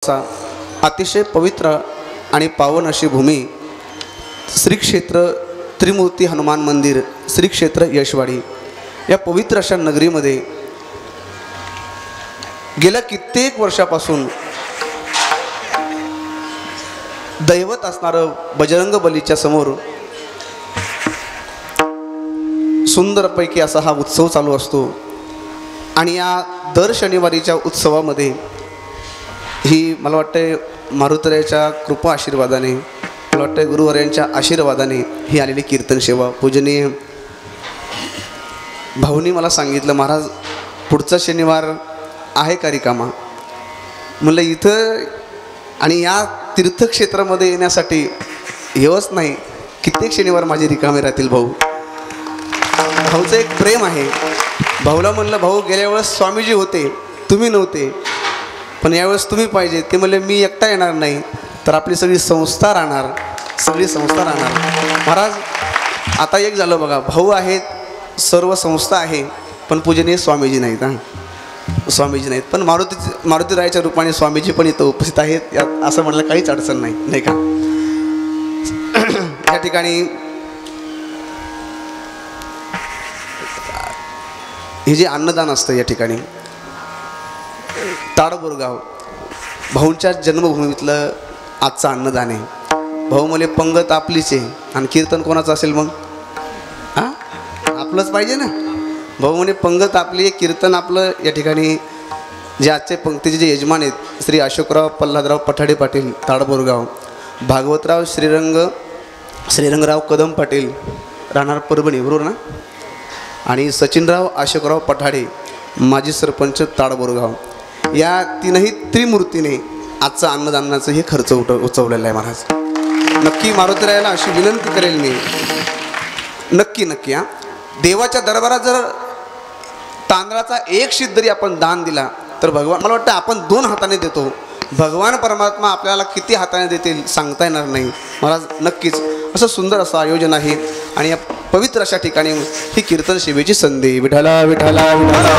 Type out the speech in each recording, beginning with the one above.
अतिशय पवित्र आणि पावन अशी भूमी श्री क्षेत्र त्रिमूर्ती हनुमान मंदिर, श्री क्षेत्र यशवाडी या पवित्र अशा नगरीमध्ये गेल्या कित्येक वर्षापासून दैवत असणारं बजरंग बलीच्या समोर सुंदरपैकी असा हा उत्सव चालू असतो। आणि या दर शनिवारीच्या उत्सवामध्ये ही मला वाटते मारुतरायाच्या कृपा आशीर्वादाने, मला वाटते गुरुवर्यांच्या आशीर्वादाने ही आलेली कीर्तन सेवा पूजनीय भाऊनी मला सांगितलं, महाराज पुढचा शनिवार आहे का रिकामा? म्हणलं इथं आणि या तीर्थक्षेत्रामध्ये येण्यासाठी येवच नाही, कित्येक शनिवार माझे रिकामे राहतील भाऊ। भाऊचं एक प्रेम आहे। भाऊला म्हणलं, भाऊ गेल्या वेळेस स्वामीजी होते, तुम्ही नव्हते, पण यावेळेस तुम्ही पाहिजे। ते म्हणले मी एकटा येणार नाही, तर आपली सगळी संस्था राहणार, सगळी संस्था राहणार। महाराज आता एक झालं बघा, भाऊ आहेत, सर्व संस्था आहे, पण पूजनीय स्वामीजी नाहीत। हां स्वामीजी नाहीत, पण मारुतीरायाच्या रूपाने स्वामीजी पण इथं उपस्थित आहेत, यात असं म्हटलं काहीच अडचण नाही, नाही का? या ठिकाणी हे जे अन्नदान असतं या ठिकाणी ताडबोरगाव भाऊंच्या जन्मभूमीतलं आजचं अन्नदान आहे। भाऊ मला पंगत आपलीच आहे आणि कीर्तन कोणाचं असेल मग? हां आपलंच पाहिजे ना। भाऊ म्हणे पंगत आपली आहे, कीर्तन आपलं। या ठिकाणी जे आजचे पंक्तीचे जे यजमान आहेत श्री अशोकराव प्रल्हादराव पठाडे पाटील ताडबोरगाव, भागवतराव श्रीरंगराव कदम पाटील राहणार परभणी, बरोबर ना? आणि सचिनराव अशोकराव पठाडे माजी सरपंच ताडबोरगाव, या तीनही त्रिमूर्तीने आजचं अन्नदानाचं हे खर्च उचवलेला आहे। महाराज नक्की मारुतीरायाला अशी विनंती करेल मी, नक्की हां देवाच्या दरबारात जर तांदळाचा एक शीत जरी आपण दान दिला तर भगवान, मला वाटतं आपण 2 हाताने देतो, भगवान परमात्मा आपल्याला किती हाताने देतील सांगता येणार नाही। महाराज नक्कीच असं सुंदर असं आयोजन आहे आणि या पवित्र अशा ठिकाणी ही कीर्तन सेवेची संधी। विठ्ठला विठ्ठला विठ्ठला।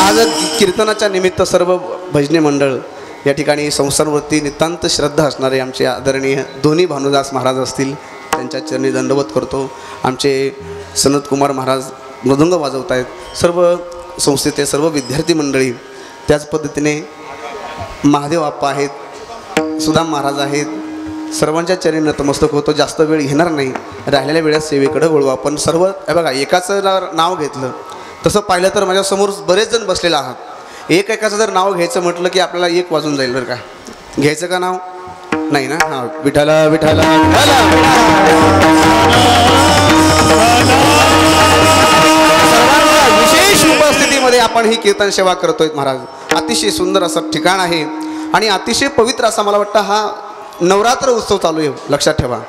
आज कीर्तनाच्या निमित्त सर्व भजनी मंडळ या ठिकाणी संसारवरती नितांत श्रद्धा असणारे आमचे आदरणीय दोन्ही भानुदास महाराज असतील, त्यांच्या चरणी दंडवत करतो। आमचे सनत कुमार महाराज मृदंग वाजवत आहेत, सर्व संस्थेचे सर्व विद्यार्थी मंडळी, त्याच पद्धतीने महादेव आप्पा आहेत, सुदाम महाराज आहेत, सर्वांच्या चरणी नतमस्तक होतो। जास्त वेळ घेणार नाही, राहिलेल्या वेळात सेवेकडे वळू आपण सर्व। हे बघा एकाचं नाव घेतलं तसं पाहिलं तर माझ्यासमोर बरेच जण बसलेले आहात, एकाचं जर नाव घ्यायचं म्हटलं की आपल्याला 1 वाजून जाईल बरं का? घ्यायचं का नाव? नाही ना? हां विठ्ठला विठ्ठला विशेष उपस्थितीमध्ये आपण ही कीर्तन सेवा करतोय महाराज। अतिशय सुंदर असं ठिकाण आहे आणि अतिशय पवित्र असा मला वाटतं हा नवरात्र उत्सव चालू आहे। लक्षात ठेवा,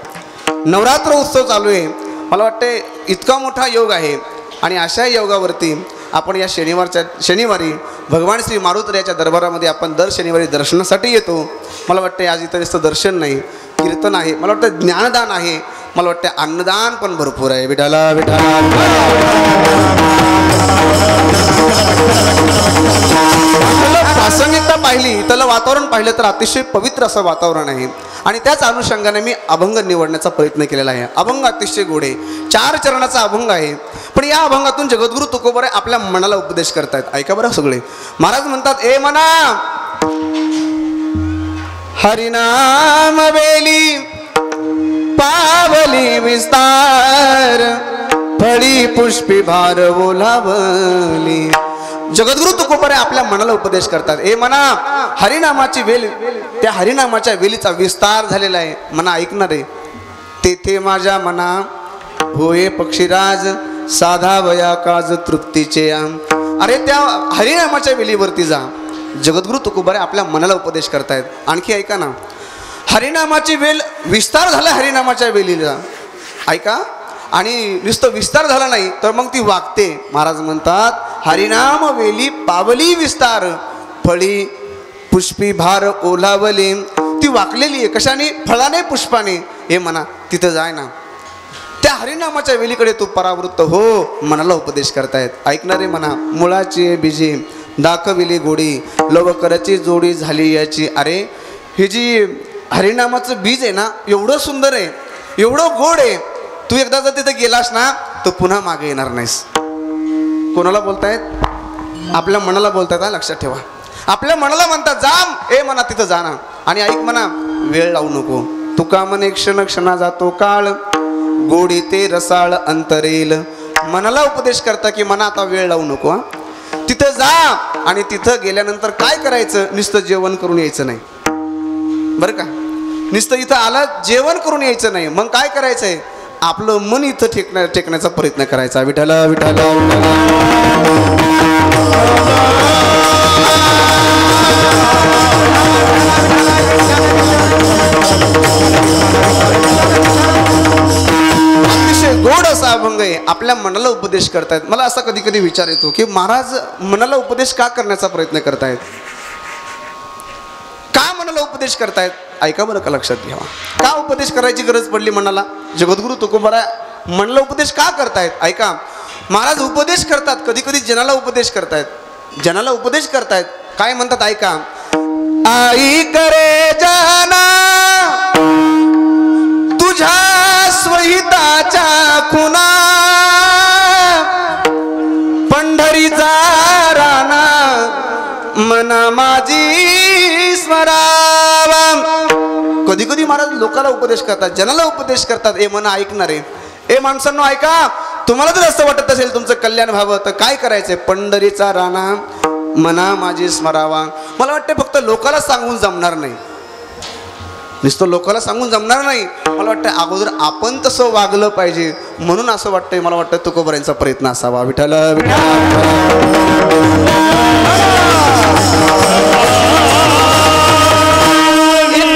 नवरात्र उत्सव चालू आहे। मला वाटते इतका मोठा योग आहे आणि अशा योगावरती आपण या शनिवारी भगवान श्री मारुतरायाच्या दरबारामध्ये आपण दर शनिवारी दर्शनासाठी येतो। मला वाटते आज इथं नुसतं दर्शन नाही, कीर्तन आहे, मला वाटतं ज्ञानदान आहे, मला वाटतं अन्नदान पण भरपूर आहे। विठ्ठला विठ्ठला। प्रासंगिकता पाहिली, त्याला वातावरण पाहिलं तर अतिशय पवित्र असं वातावरण आहे आणि त्याच अनुषंगाने मी अभंग निवडण्याचा प्रयत्न केलेला आहे। अभंग अतिशय गोड आहे, 4 चरणाचा अभंग आहे, पण या अभंगातून जगद्गुरु तुकोबाराय आपल्या मनाला उपदेश करतायत। ऐका बरं सगळे। महाराज म्हणतात, ए मना हरिनाम वेली पावली विस्तार, फळी पुष्पी भार ओलावली। जगद्गुरु तुकोबाराय आपल्या मनाला उपदेश करतात, ए मना हरिनामाची वेल, त्या हरिनामाच्या वेलीचा विस्तार झालेला आहे, मना ऐकणार आहे। तेथे माझ्या मना होये पक्षीराज, साधा वया काज तृप्तीचे आम। अरे त्या हरिनामाच्या वेलीवरती जा, जगद्गुरु तुकोबाराय आपल्या मनाला उपदेश करतायत। आणखी ऐका ना, हरिनामाची वेल विस्तार झाला, हरिनामाच्या वेलीला ऐका, आणि नुसतं विस्तार झाला नाही तर मग ती वागते। महाराज म्हणतात, हरिनाम वेली पावली विस्तार, फळी पुष्पी भार ओलावली। ती वाकलेली आहे, कशाने? फळाने पुष्पाने। हे म्हणा तिथं जाय ना, त्या त्या हरिनामाच्या वेलीकडे तू परावृत्त हो, मनाला उपदेश करतायत. ऐकणारे म्हणा, मुळाची बीजी दाखविली गोडी, लवकरची जोडी झाली याची. अरे ही जी हरिनामाचं बीज आहे ना, एवढं सुंदर आहे, एवढं गोड आहे, तू एकदा जर तिथे गेलास ना तर पुन्हा मागे येणार नाहीस. कोणाला बोलतायत? आपल्या मनाला बोलतायत. लक्षात ठेवा, आपल्या मनाला म्हणतात जाम, ए म्हणा तिथं जा ना. आणि ऐक म्हणा, वेळ लावू नको. तुका म्हणे क्षण क्षणा जातो काळ, गोडी ते रसाळ अंतरेल. मनाला उपदेश करता की मना आता वेळ लावू नको. तिथं जा आणि तिथं गेल्यानंतर काय करायचं, नुसतं जेवण करून यायचं नाही बरं का. नुसतं इथं आला जेवण करून यायचं नाही. मग काय करायचंय, आपलं मन इथं टेकण्याचा प्रयत्न करायचा. विठ्ठल विठ्ठल अतिशय गोड असा अभंग आहे. आपल्या मनाला उपदेश करतायत. मला असा कधी कधी विचार येतो की महाराज मनाला उपदेश का करण्याचा प्रयत्न करतायत, का मनाला उपदेश करतायत? ऐका बरं का, लक्षात घ्यावा. का उपदेश करायची गरज पडली मनाला? जगद्गुरु तुकोबरा मनाला उपदेश का करतायत? ऐका, महाराज उपदेश करतात. कधी कधी जनाला उपदेश करतायत. जनाला उपदेश करतायत. काय म्हणतात ऐका, आई करे जना तुझ्या स्वहिताच्या खुना, पंढरीचा राणा मना माझी स्मरावा. कधी कधी महाराज लोकाला उपदेश करतात, जनाला उपदेश करतात. ए मना ऐकणारे, ए माणसांनो ऐका, तुम्हाला जर असं वाटत असेल तुमचं कल्याण व्हावं तर काय करायचंय, पंढरीचा राणा मना माझी स्मरावा. मला वाटतं फक्त लोकाला सांगून जमणार नाही, नुसतं लोकाला सांगून जमणार नाही. मला वाटतं अगोदर आपण तसं वागलं पाहिजे. म्हणून असं वाटतंय, मला वाटतं तुकोबारांचा प्रयत्न असावा. विठ्ठल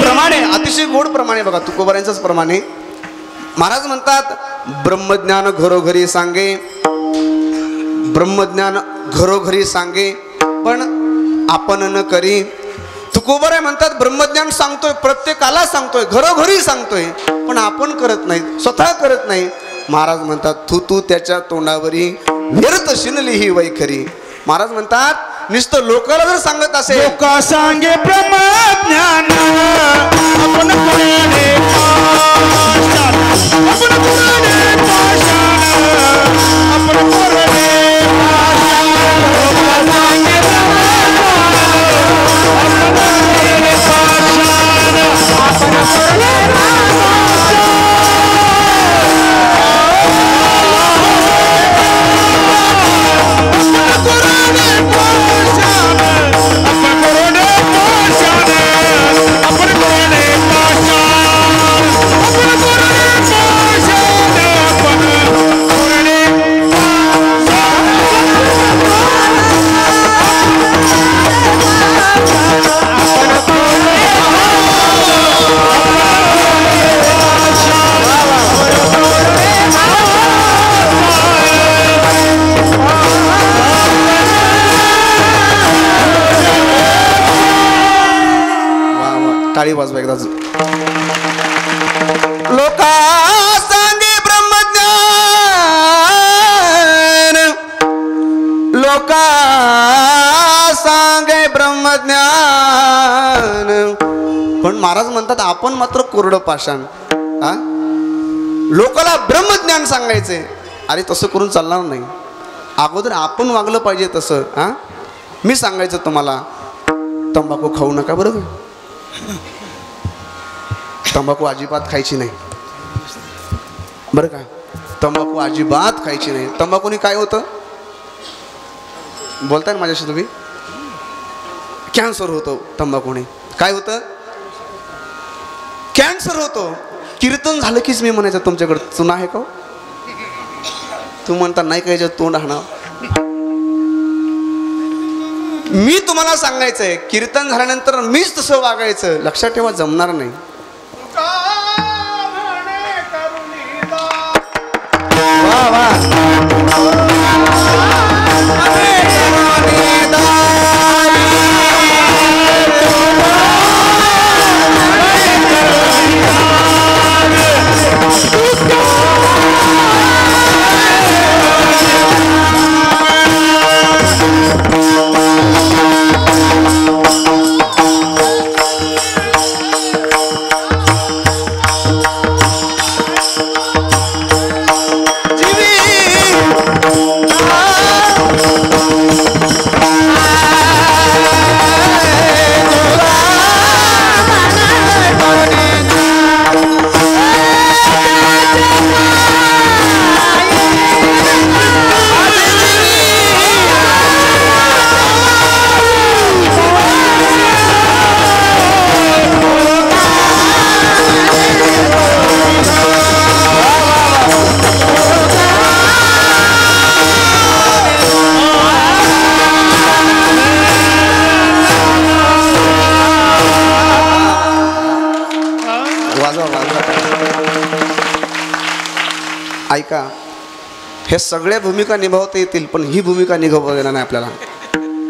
प्रमाणे, अतिशय गोड प्रमाणे बघा, तुकोबारांचंच प्रमाणे. महाराज म्हणतात ब्रह्मज्ञान घरोघरी सांगे, ब्रह्मज्ञान घरोघरी सांगे पण आपण न करी. तुकोबाराय म्हणतात ब्रह्मज्ञान सांगतोय, प्रत्येकाला सांगतोय, घरोघरी सांगतोय, पण आपण करत नाही, स्वतः करत नाही. महाराज म्हणतात तू त्याच्या तोंडावरी व्यर्थ शिनली ही वैखरी. महाराज म्हणतात नुसतं लोकाला जर सांगत असेल, लोका सांगे ब्रह्मज्ञान आपण पुराणे पाषाण, आपण पुराणे पाषाण, आपण पुराणे पाषाण. लोका सांगे ब्रह्मज्ञान आपण पुराणे पाषाण, आपण पुराणे पाषाण. टाळी वाजवा एकदा. लोका सांगे ब्रह्मज्ञान, लोका सांगे ब्रह्मज्ञान, पण महाराज म्हणतात आपण मात्र कोरडं पाषाण. लोकाला ब्रह्मज्ञान सांगायचे. अरे तसं करून चालणार नाही. अगोदर आपण वागलं पाहिजे तसं. मी सांगायचं तुम्हाला तंबाखू खाऊ नका बरोबर, तंबाखू अजिबात खायची नाही बरं का, तंबाखू अजिबात खायची नाही. तंबाखूने काय होतं बोलताय ना माझ्याशी तुम्ही, कॅन्सर होतो तंबाखूने. काय होतं, कॅन्सर होतो. कीर्तन झालं कीच मी म्हणायचं तुमच्याकडे चुना आहे का, तू म्हणता नाही का याच्यात तोंड हाणा. मी तुम्हाला सांगायचंय कीर्तन झाल्यानंतर मीच तसं वागायचं. लक्षात ठेवा, जमणार नाही. वा वा ऐका, हे सगळ्या भूमिका निभावता येतील, पण ही भूमिका निभावता येणार नाही आपल्याला.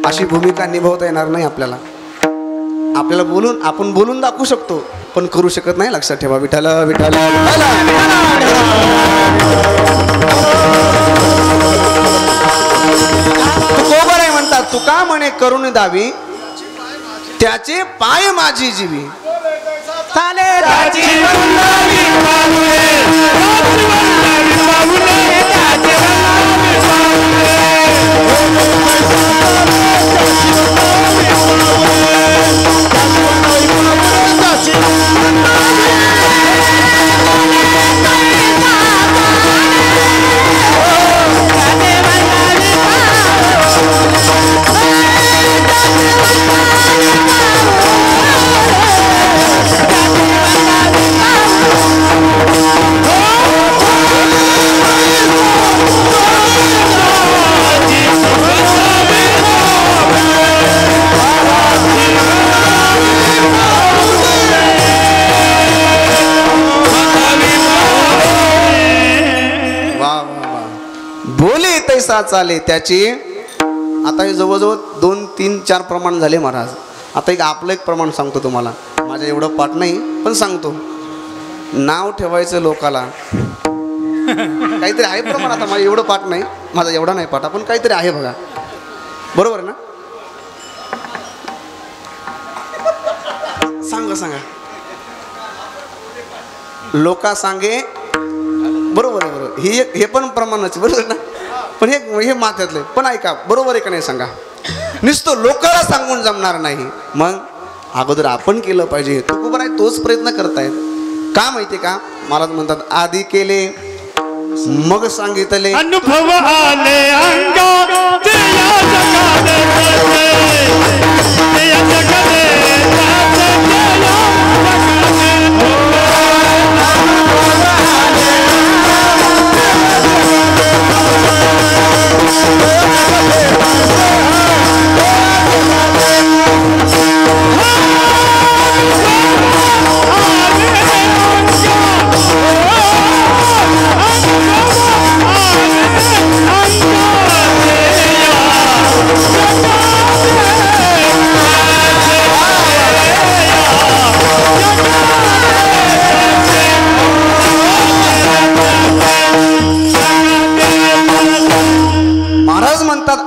अशी भूमिका निभावता येणार नाही आपल्याला. आपल्याला आपण बोलून दाखवू शकतो, पण करू शकत नाही. लक्षात ठेवा. विठ्ठल विठ्ठल तुकोबर आहे म्हणतात. तुका म्हणे करून दावी, त्याचे पाय माझी जीवी. तैसा चाले त्याची. आता हे जवळजवळ 2, 3, 4 प्रमाण झाले महाराज. आता आपलं एक प्रमाण सांगतो तुम्हाला. माझ्या एवढं पाठ नाही, पण सांगतो. नाव ठेवायचं लोकाला. काहीतरी आहे प्रमाण. आता माझं एवढं पाठ नाही, माझा एवढा नाही पाठ, पण काहीतरी आहे बघा. बरोबर ना? सांगा. लोका सांगे. बरोबर आहे, बरोबर. हे पण प्रमाणाचे, बरोबर ना? पण हे माथ्यातलं. पण ऐका, बरोबर आहे का नाही सांगा. नुसतं लोकांना सांगून जमणार नाही, मग अगोदर आपण केलं पाहिजे. तुकोबर आहे तोच प्रयत्न करतायत. का माहिती का? मला म्हणतात आधी केले मग सांगितले. अनुभव आले अंगा ते या जगाले, ते या जगाले.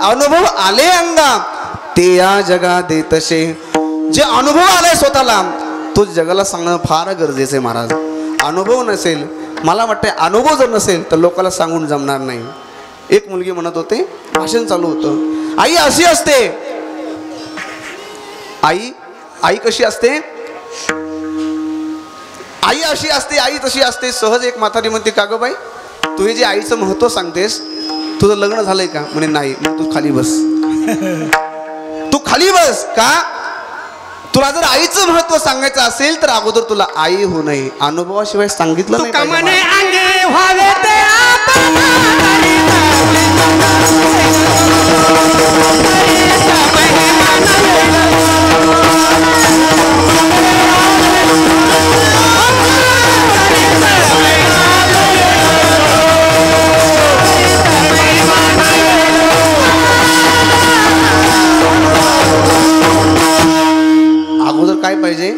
अनुभव आले अंगा ते या जगा दे तसे. जे अनुभव आलाय स्वतःला, तो जगाला सांगणं फार गरजेचं आहे महाराज. अनुभव नसेल, मला वाटतं अनुभव जर नसेल तर लोकांना सांगून जमणार नाही. एक मुलगी म्हणत होते, भाषण चालू होतं. आई अशी असते. आई कशी असते? आई अशी असते, आई तशी असते. सहज एक म्हातारी म्हणते, का गं बाई, तू हे जे आईचं महत्व सांगतेस, तुझं लग्न झालंय का? म्हणे नाही. मग तू खाली बस. तू खाली बस. का? तुला जर आईचं महत्व सांगायचं असेल तर अगोदर तुला आई हो नये. अनुभवाशिवाय सांगितलं नाही अगोदर काय पाहिजे?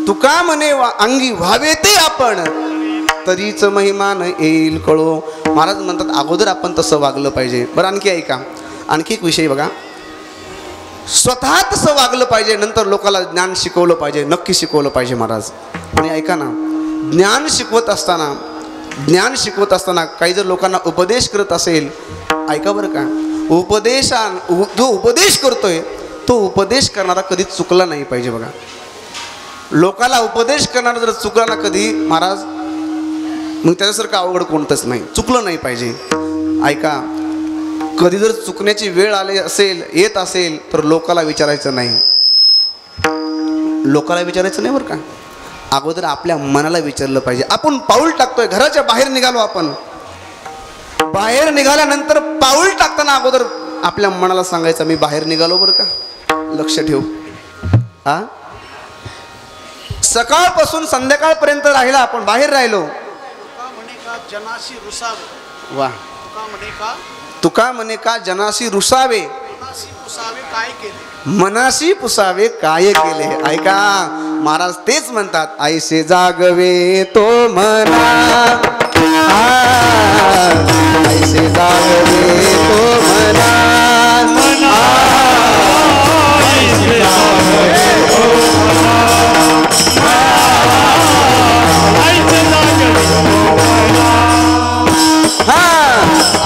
तुका म्हणे अंगी व्हावे ते आपण, तरीच महिमान येईल कळो. महाराज म्हणतात अगोदर आपण तसं वागलं पाहिजे. बरं, आणखी ऐका. आणखी एक विषय बघा. स्वतः तसं वागलं पाहिजे, नंतर लोकांना ज्ञान शिकवलं पाहिजे. नक्की शिकवलं पाहिजे महाराज. आणि ऐका ना, ज्ञान शिकवत असताना काही जर लोकांना उपदेश करत असेल, ऐका बरं का, जो उपदेश करतोय तो उपदेश करणारा कधी चुकला नाही पाहिजे. बघा, लोकाला उपदेश करणारा जर चुकला ना कधी महाराज, मग त्याच्यासारखं अवघड कोणतंच नाही. चुकलं नाही पाहिजे. ऐका, कधी जर चुकण्याची वेळ येत असेल तर लोकाला विचारायचं नाही. बरं का. अगोदर आपल्या मनाला विचारलं पाहिजे. आपण पाऊल टाकतोय, घराच्या बाहेर निघालो, आपण बाहेर निघाल्यानंतर पाऊल टाकताना अगोदर आपल्या मनाला सांगायचं मी बाहेर निघालो. बरं का, लक्ष ठेव. सकाळपासून संध्याकाळपर्यंत आपण बाहेर राहिलो, जनाशी रुसावे वा तुका म्हणे का तुका म्हणे का जनाशी रुसावे जनाशी पुसावे काय केले मनाशी पुसावे काय केले. ऐका महाराज तेच म्हणतात ऐसे जागवे तो मना ऐसे जागवे तो मना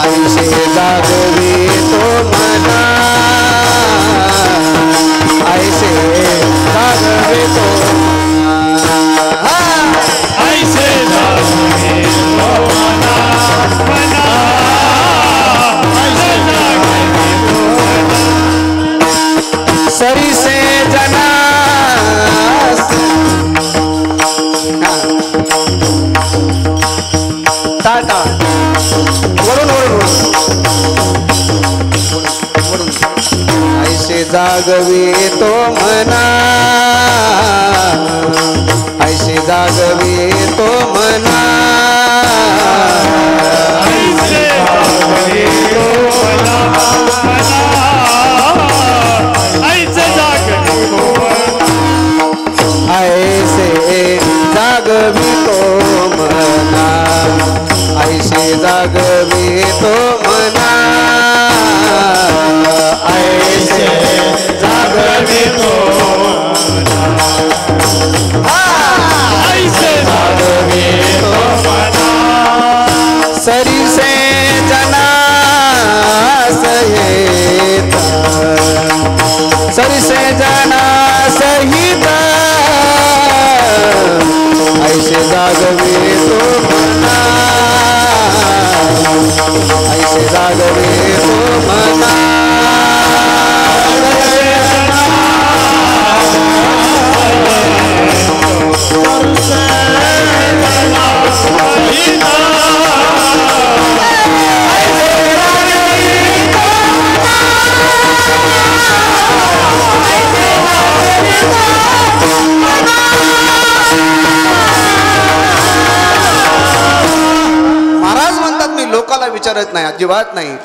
ऐसे जागवे तो मना ऐसे जागवे तो ऐसे जागवे तो मना मना ऐसे जागवे तो मना सरी से जना टाटा वरून ऐसे जागवे तो मना ऐसे जागवे तो मना ऐसे जागवे तो मना मना ऐसे जागवे तो ऐसे जागवी तो मना ऐसे जागवी तो मना ऐसे जागवी तो ऐसे जागवे तो मना सरी से जना सहित सरी से जना सहित ऐसे जागवे तो मना ऐसे जागवे तो मना महाराज म्हणतात मी लोकाला विचारत नाही अजिबात नाही.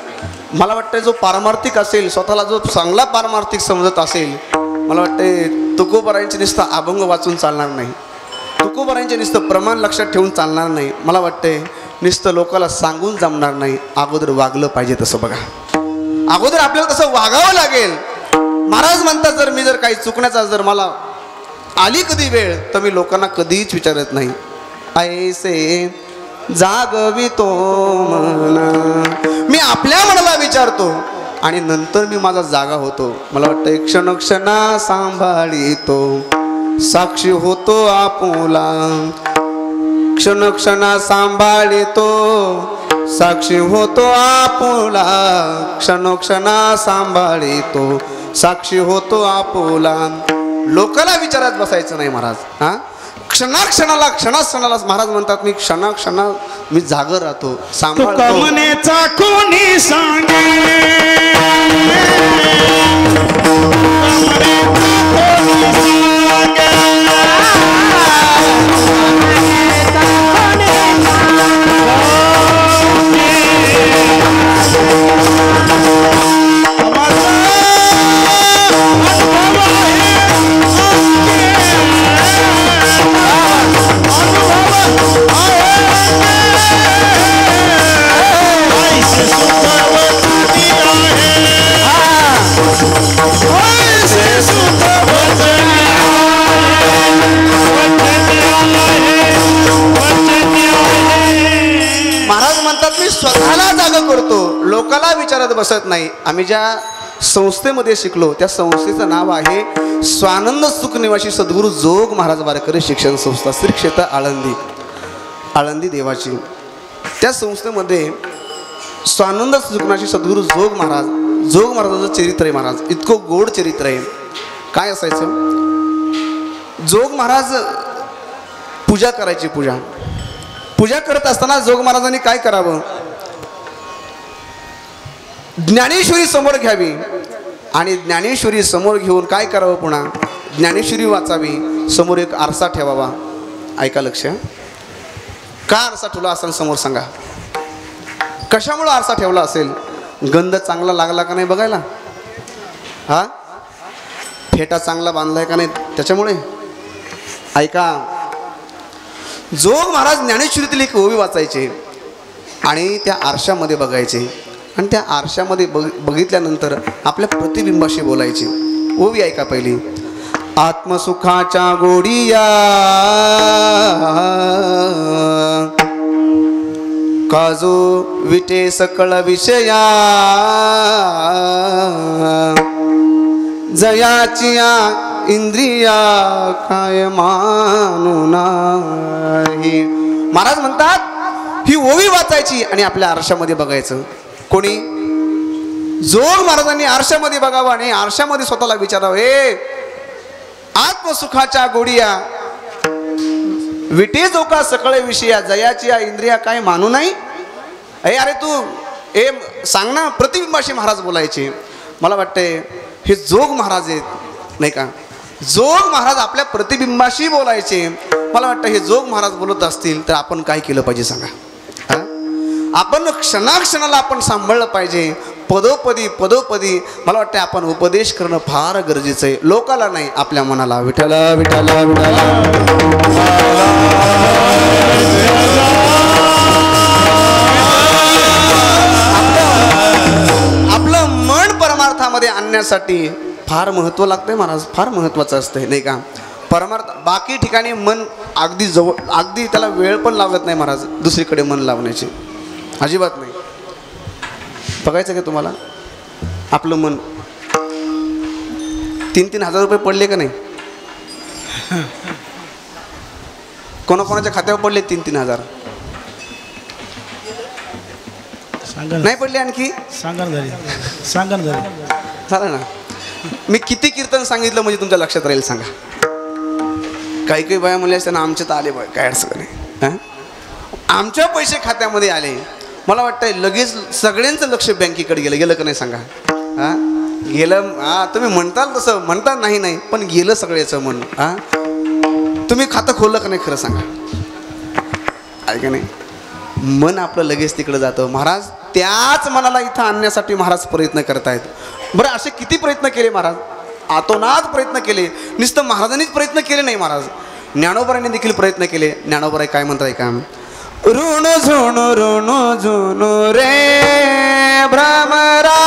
मला वाटतं जो पारमार्थिक असेल स्वतःला जो चांगला पारमार्थिक समजत असेल मला वाटतं तुकोबरायांचे नुसतं अभंग वाचून चालणार नाही. तुकोबरायांचे नुसतं प्रमाण लक्षात ठेवून चालणार नाही. मला वाटतंय नुसतं लोकाला सांगून जमणार नाही. अगोदर वागलं पाहिजे तसं बघा. अगोदर आपल्याला तसं वागावं लागेल. महाराज म्हणतात जर मी जर काही चुकण्याचा जर मला आली कधी वेळ तर मी लोकांना कधीच विचारत नाही. ऐसे जागवितो मना मी आपल्या मनाला विचारतो आणि नंतर मी माझा जागा होतो. मला वाटतं क्षण क्षणा सांभाळितो साक्षी होतो आपुला क्षण क्षणा सांभाळितो साक्षी होतो आपुला क्षण क्षणा सांभाळितो साक्षी होतो आपुला. लोकाला विचारत बसायचं नाही महाराज. हा क्षणाक्षणाला क्षणाक्षणाला महाराज म्हणतात मी क्षणाक्षणा मी जागर राहतो सांभाळतो. कमनेचा कोणी सांगे महाराज म्हणतात मी स्वतःला जागा करतो लोकाला विचारत बसत नाही. आम्ही ज्या संस्थेमध्ये शिकलो त्या संस्थेचं नाव आहे स्वानंद सुख निवासी सद्गुरू जोग महाराज वारकरी शिक्षण संस्था श्री क्षेत्र आळंदी आळंदी देवाची. त्या संस्थेमध्ये स्वानंद सुखनाशी सद्गुरू जोग महाराजाचं चरित्र आहे. महाराज इतकं गोड चरित्र आहे. काय असायचं जोग महाराज पूजा करायची. पूजा करत असताना जोग महाराजांनी काय करावं ज्ञानेश्वरी समोर घ्यावी आणि ज्ञानेश्वरी समोर घेऊन काय करावं पुन्हा ज्ञानेश्वरी वाचावी समोर एक आरसा ठेवावा. ऐका लक्ष का आरसा ठेवला असेल समोर सांगा? कशामुळे आरसा ठेवला असेल? गंध चांगला लागला का नाही बघायला? हा, फेटा चांगला बांधलाय का नाही त्याच्यामुळे? ऐका, जोग महाराज ज्ञानेश्वरीतील एक ओवी वाचायचे आणि त्या आरशामध्ये बघायचे आणि त्या आरशामध्ये बघितल्यानंतर आपल्या प्रतिबिंबाशी बोलायचे. ओवी ऐका पहिली. आत्मसुखाच्या गोडिया काजो विटे सकळ विषया जयाचिया इंद्रिया काय मानू नाही. महाराज म्हणतात ही ओवी वाचायची आणि आपल्या आरशामध्ये बघायचं. कोणी? जोग महाराजांनी आरशामध्ये बघावं आणि आरशामध्ये स्वतःला विचारावं, हे आत्मसुखाच्या गोडिया विटे जो का सकळे विषया जयाची या इंद्रिया काय मानू नाही. अरे तू हे सांग ना. प्रतिबिंबाशी महाराज बोलायचे. मला वाटतंय हे जोग महाराज आहेत नाही का? जोग महाराज आपल्या प्रतिबिंबाशी बोलायचे. मला वाटतं हे जोग महाराज बोलत असतील तर आपण काय केलं पाहिजे सांगा? आपण क्षणाक्षणाला आपण सांभाळलं पाहिजे. पदोपदी मला वाटतं आपण उपदेश करणं फार गरजेचं आहे. लोकाला नाही, आपल्या मनाला. विठ्ठला विठ्ठला विठ्ठला. आपलं मन परमार्थामध्ये आणण्यासाठी फार महत्त्व लागतंय महाराज. फार महत्त्वाचं असतंय नाही का? परमार्थ बाकी ठिकाणी मन अगदी जवळ, अगदी त्याला वेळ पण लागत नाही महाराज दुसरीकडे मन लावण्याची. अजिबात नाही. बघायचं का तुम्हाला आपलं मन 3-3 हजार रुपये पडले का नाही? कोणाकोणाच्या खात्यावर पडले 3-3 हजार? नाही पडले आणखी? सांगा ना. मी किती कीर्तन सांगितलं म्हणजे तुमच्या लक्षात राहील सांगा. काही काही बाया म्हणले असते ना आमच्यात आले बाय, काय अडचण नाही. आमच्या पैसे खात्यामध्ये आले. मला वाटतंय लगेच सगळ्यांचं लक्ष बँकेकडे गेलं का नाही सांगा? हा, गेलं. हा, तुम्ही म्हणताल तसं म्हणता नाही पण गेलं सगळ्याचं मन. हा, तुम्ही खातं खोललं का नाही खरं सांगा? आहे का नाही? मन आपलं लगेच तिकडे जातं. महाराज त्याच मनाला इथं आणण्यासाठी महाराज प्रयत्न करतायत. बरं, असे किती प्रयत्न केले महाराज? आतोनात प्रयत्न केले. नुसतं महाराजांनीच प्रयत्न केले नाही महाराज, ज्ञानोबारांनी देखील प्रयत्न केले. ज्ञानोबाराय काय म्हणताय का? ऋण झुणू रे भ्रमरा,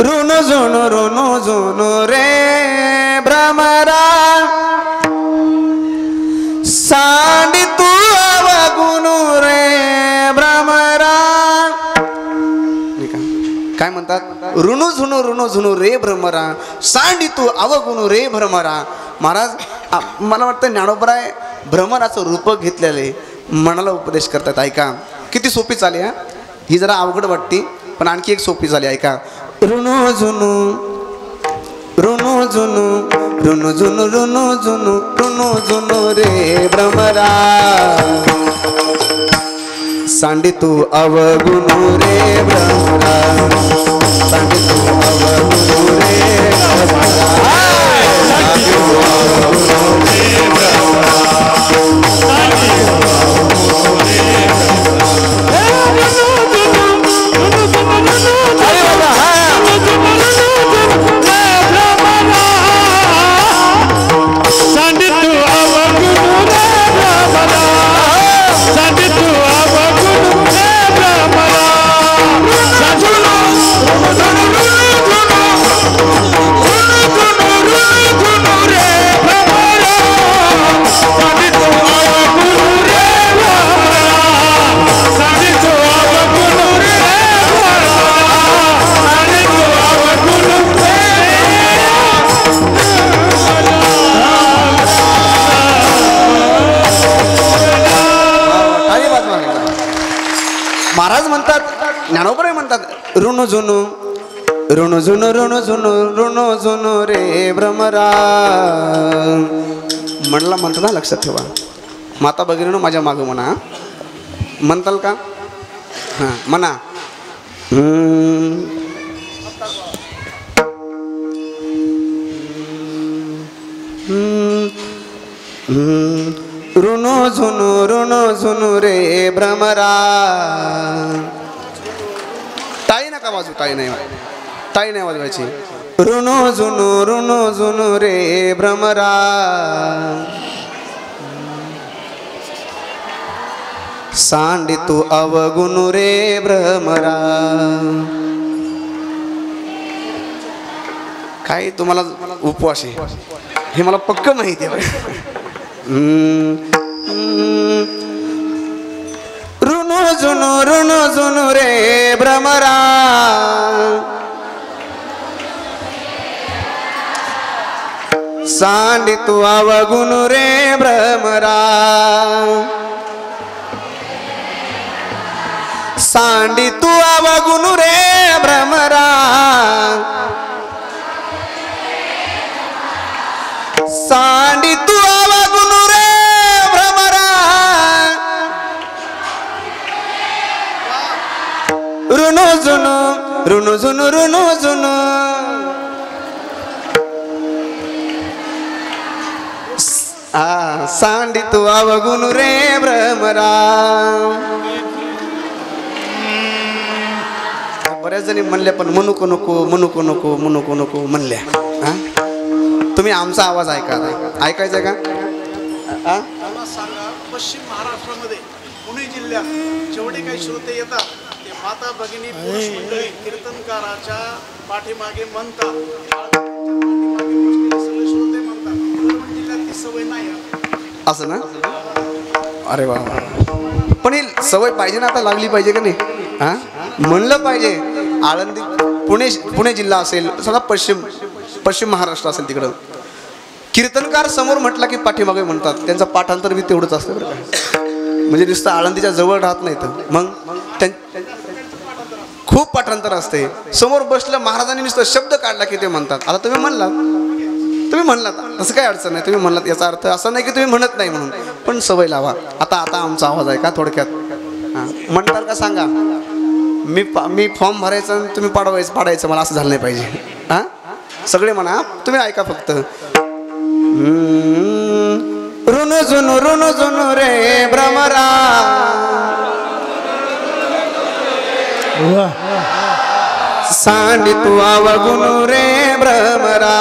ऋण झुणू रे भ्रमरा, सांडी तू अवगुणू रे भ्रमरा. काय म्हणतात? ऋणू झुणू रे भ्रमरा, सांडी तू अवगुणू रे भ्रमरा. महाराज मला वाटतं ज्ञानोबराय भ्रमराचं रूप घेतलेले मनाला उपदेश करतात. ऐका किती सोपी चाली. हा, ही जरा अवघड वाटते पण आणखी एक सोपी झाली. ऐका. ऋणू झुणू रे भ्रमरा, सांडी तू अवगुणू रे भ्रमरा, सांडी तू अवगुणू रे भ्रमरा. महाराज म्हणतात, ज्ञानोबराय म्हणतात, ऋण झुणू रे भ्रमरा. म्हणला म्हणतात ना, लक्षात ठेवा. माता भगिनीनो माझ्या मागं म्हणा. म्हणताल का? हां म्हणा. ऋणो झुनू रे भ्रमरा. टाळी नका वाजू, टाळी नाही वाजवायची. ऋणो झुनू रे भ्रमरा. सांडी तू अवगुण रे भ्रमरा. काय तुम्हाला उपवास आहे हे मला पक्क माहिती आहे. ऋणो झुनू रे भ्रमरा. सांडी तू अवगुण रे भ्रमरा. सांडी तू अवगुण रे भ्रमरा. सांडी तू अवगुण रे भ्रमरा. ऋणो झुनू. सांडी तू अवगुण रे भ्रमरा. बऱ्याच जणी म्हणल्या पण म्हणूको नको म्हणल्या. तुम्ही आमचा आवाज ऐकायचा का? मला सांगा, पश्चिम महाराष्ट्रामध्ये पुणे जिल्ह्यात जेवढे काही श्रोते येतात ते माता भगिनी पुरुष मंडळी कीर्तनकाराच्या पाठीमागे म्हणतात. सगळे श्रोते म्हणतात. परभणी जिल्ह्यात ती सवय नाही असं ना? अरे वा. पण ही सवय पाहिजे ना, आता लागली पाहिजे का नाही? म्हणलं पाहिजे. आळंदी पुणे जिल्हा असेल, सगळा पश्चिम महाराष्ट्र असेल, तिकडं कीर्तनकार समोर म्हटला की पाठीमागे म्हणतात. त्यांचं पाठांतर बी तेवढंच असतं बरं का. म्हणजे नुसतं आळंदीच्या जवळ राहत नाही तर मग खूप पाठांतर असते. समोर बसलं महाराजांनी नुसतं शब्द काढला की ते म्हणतात. आता तुम्ही म्हणलात असं काय अडचण नाही. तुम्ही म्हणलात याचा अर्थ असा नाही की तुम्ही म्हणत नाही म्हणून, पण सवय लावा. आता आमचा आवाज आहे का थोडक्यात म्हणताल का सांगा? मी फॉर्म भरायचं आणि तुम्ही पाडायचं मला असं झालं नाही पाहिजे. सगळे म्हणा, तुम्ही ऐका फक्त. ऋणो झुनू रे भ्रमरा. सांडी तू अवगुण रे भ्रमरा.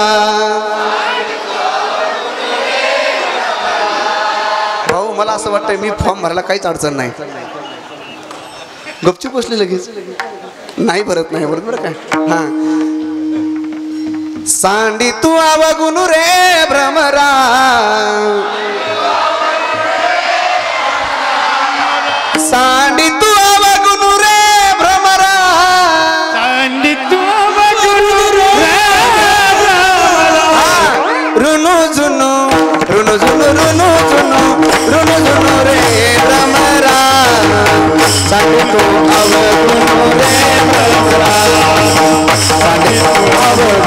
भाऊ मला असं वाटतंय मी फॉर्म भरायला काहीच अडचण नाही. गपचूप बसली लगेच नाही भरत बरं काय. सांडी तू अवगुण रे भ्रमरा. सांडी तू अवगुण रे भ्रमरा. सांडी तू अवगुण रे भ्रमरा. ऋणो झुनू रे भ्रमरा. सांडी तू अवगुण रे भ्रमरा. सांडी तू अवगुण रे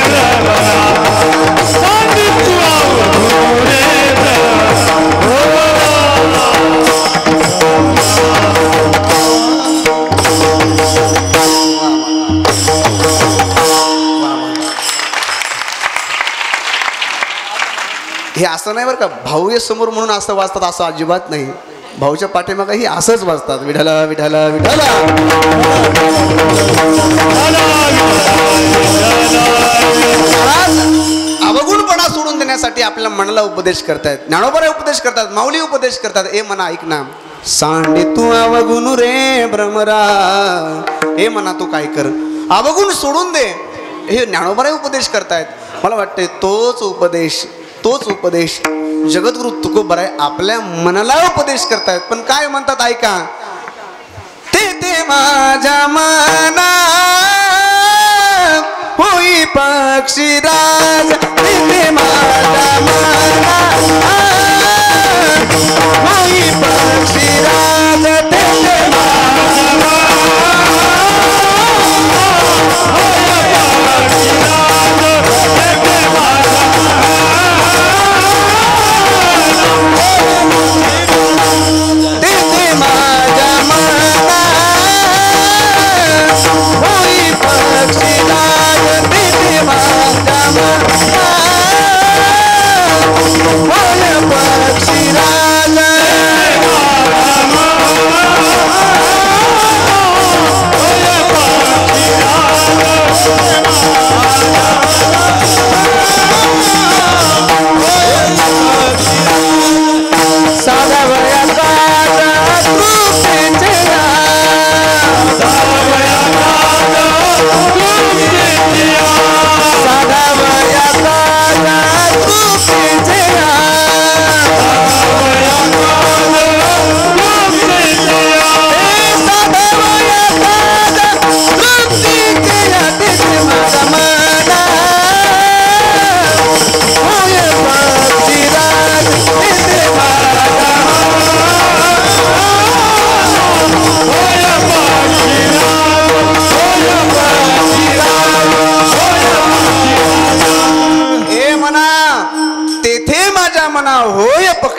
भ्रमरा. सांडी तू अवगुण रे हे असं नाही बरं का. भाऊ हे समोर म्हणून असं वाजतात असं अजिबात नाही. भाऊच्या पाठीमागे ही असंच वाजतात. विठाला विठाला विठाला. अवगुणपणा सोडून देण्यासाठी आपल्याला मनाला उपदेश करतायत. ज्ञानोबा उपदेश करतात, माऊली उपदेश करतात. ए मना ऐक ना. सांडी तू अवगुण रे भ्रमरा. ए मना तू काय कर, अवगुण सोडून दे. हे ज्ञानोबा उपदेश करतायत. मला वाटते तोच उपदेश जगद्गुरु तुकोबराय आपल्या मनाला उपदेश करतायत. पण काय म्हणतात ऐका. ते माझ्या मना होई पक्षीराज. ते माझ्या मना होई पक्षीराज. ते माझ्या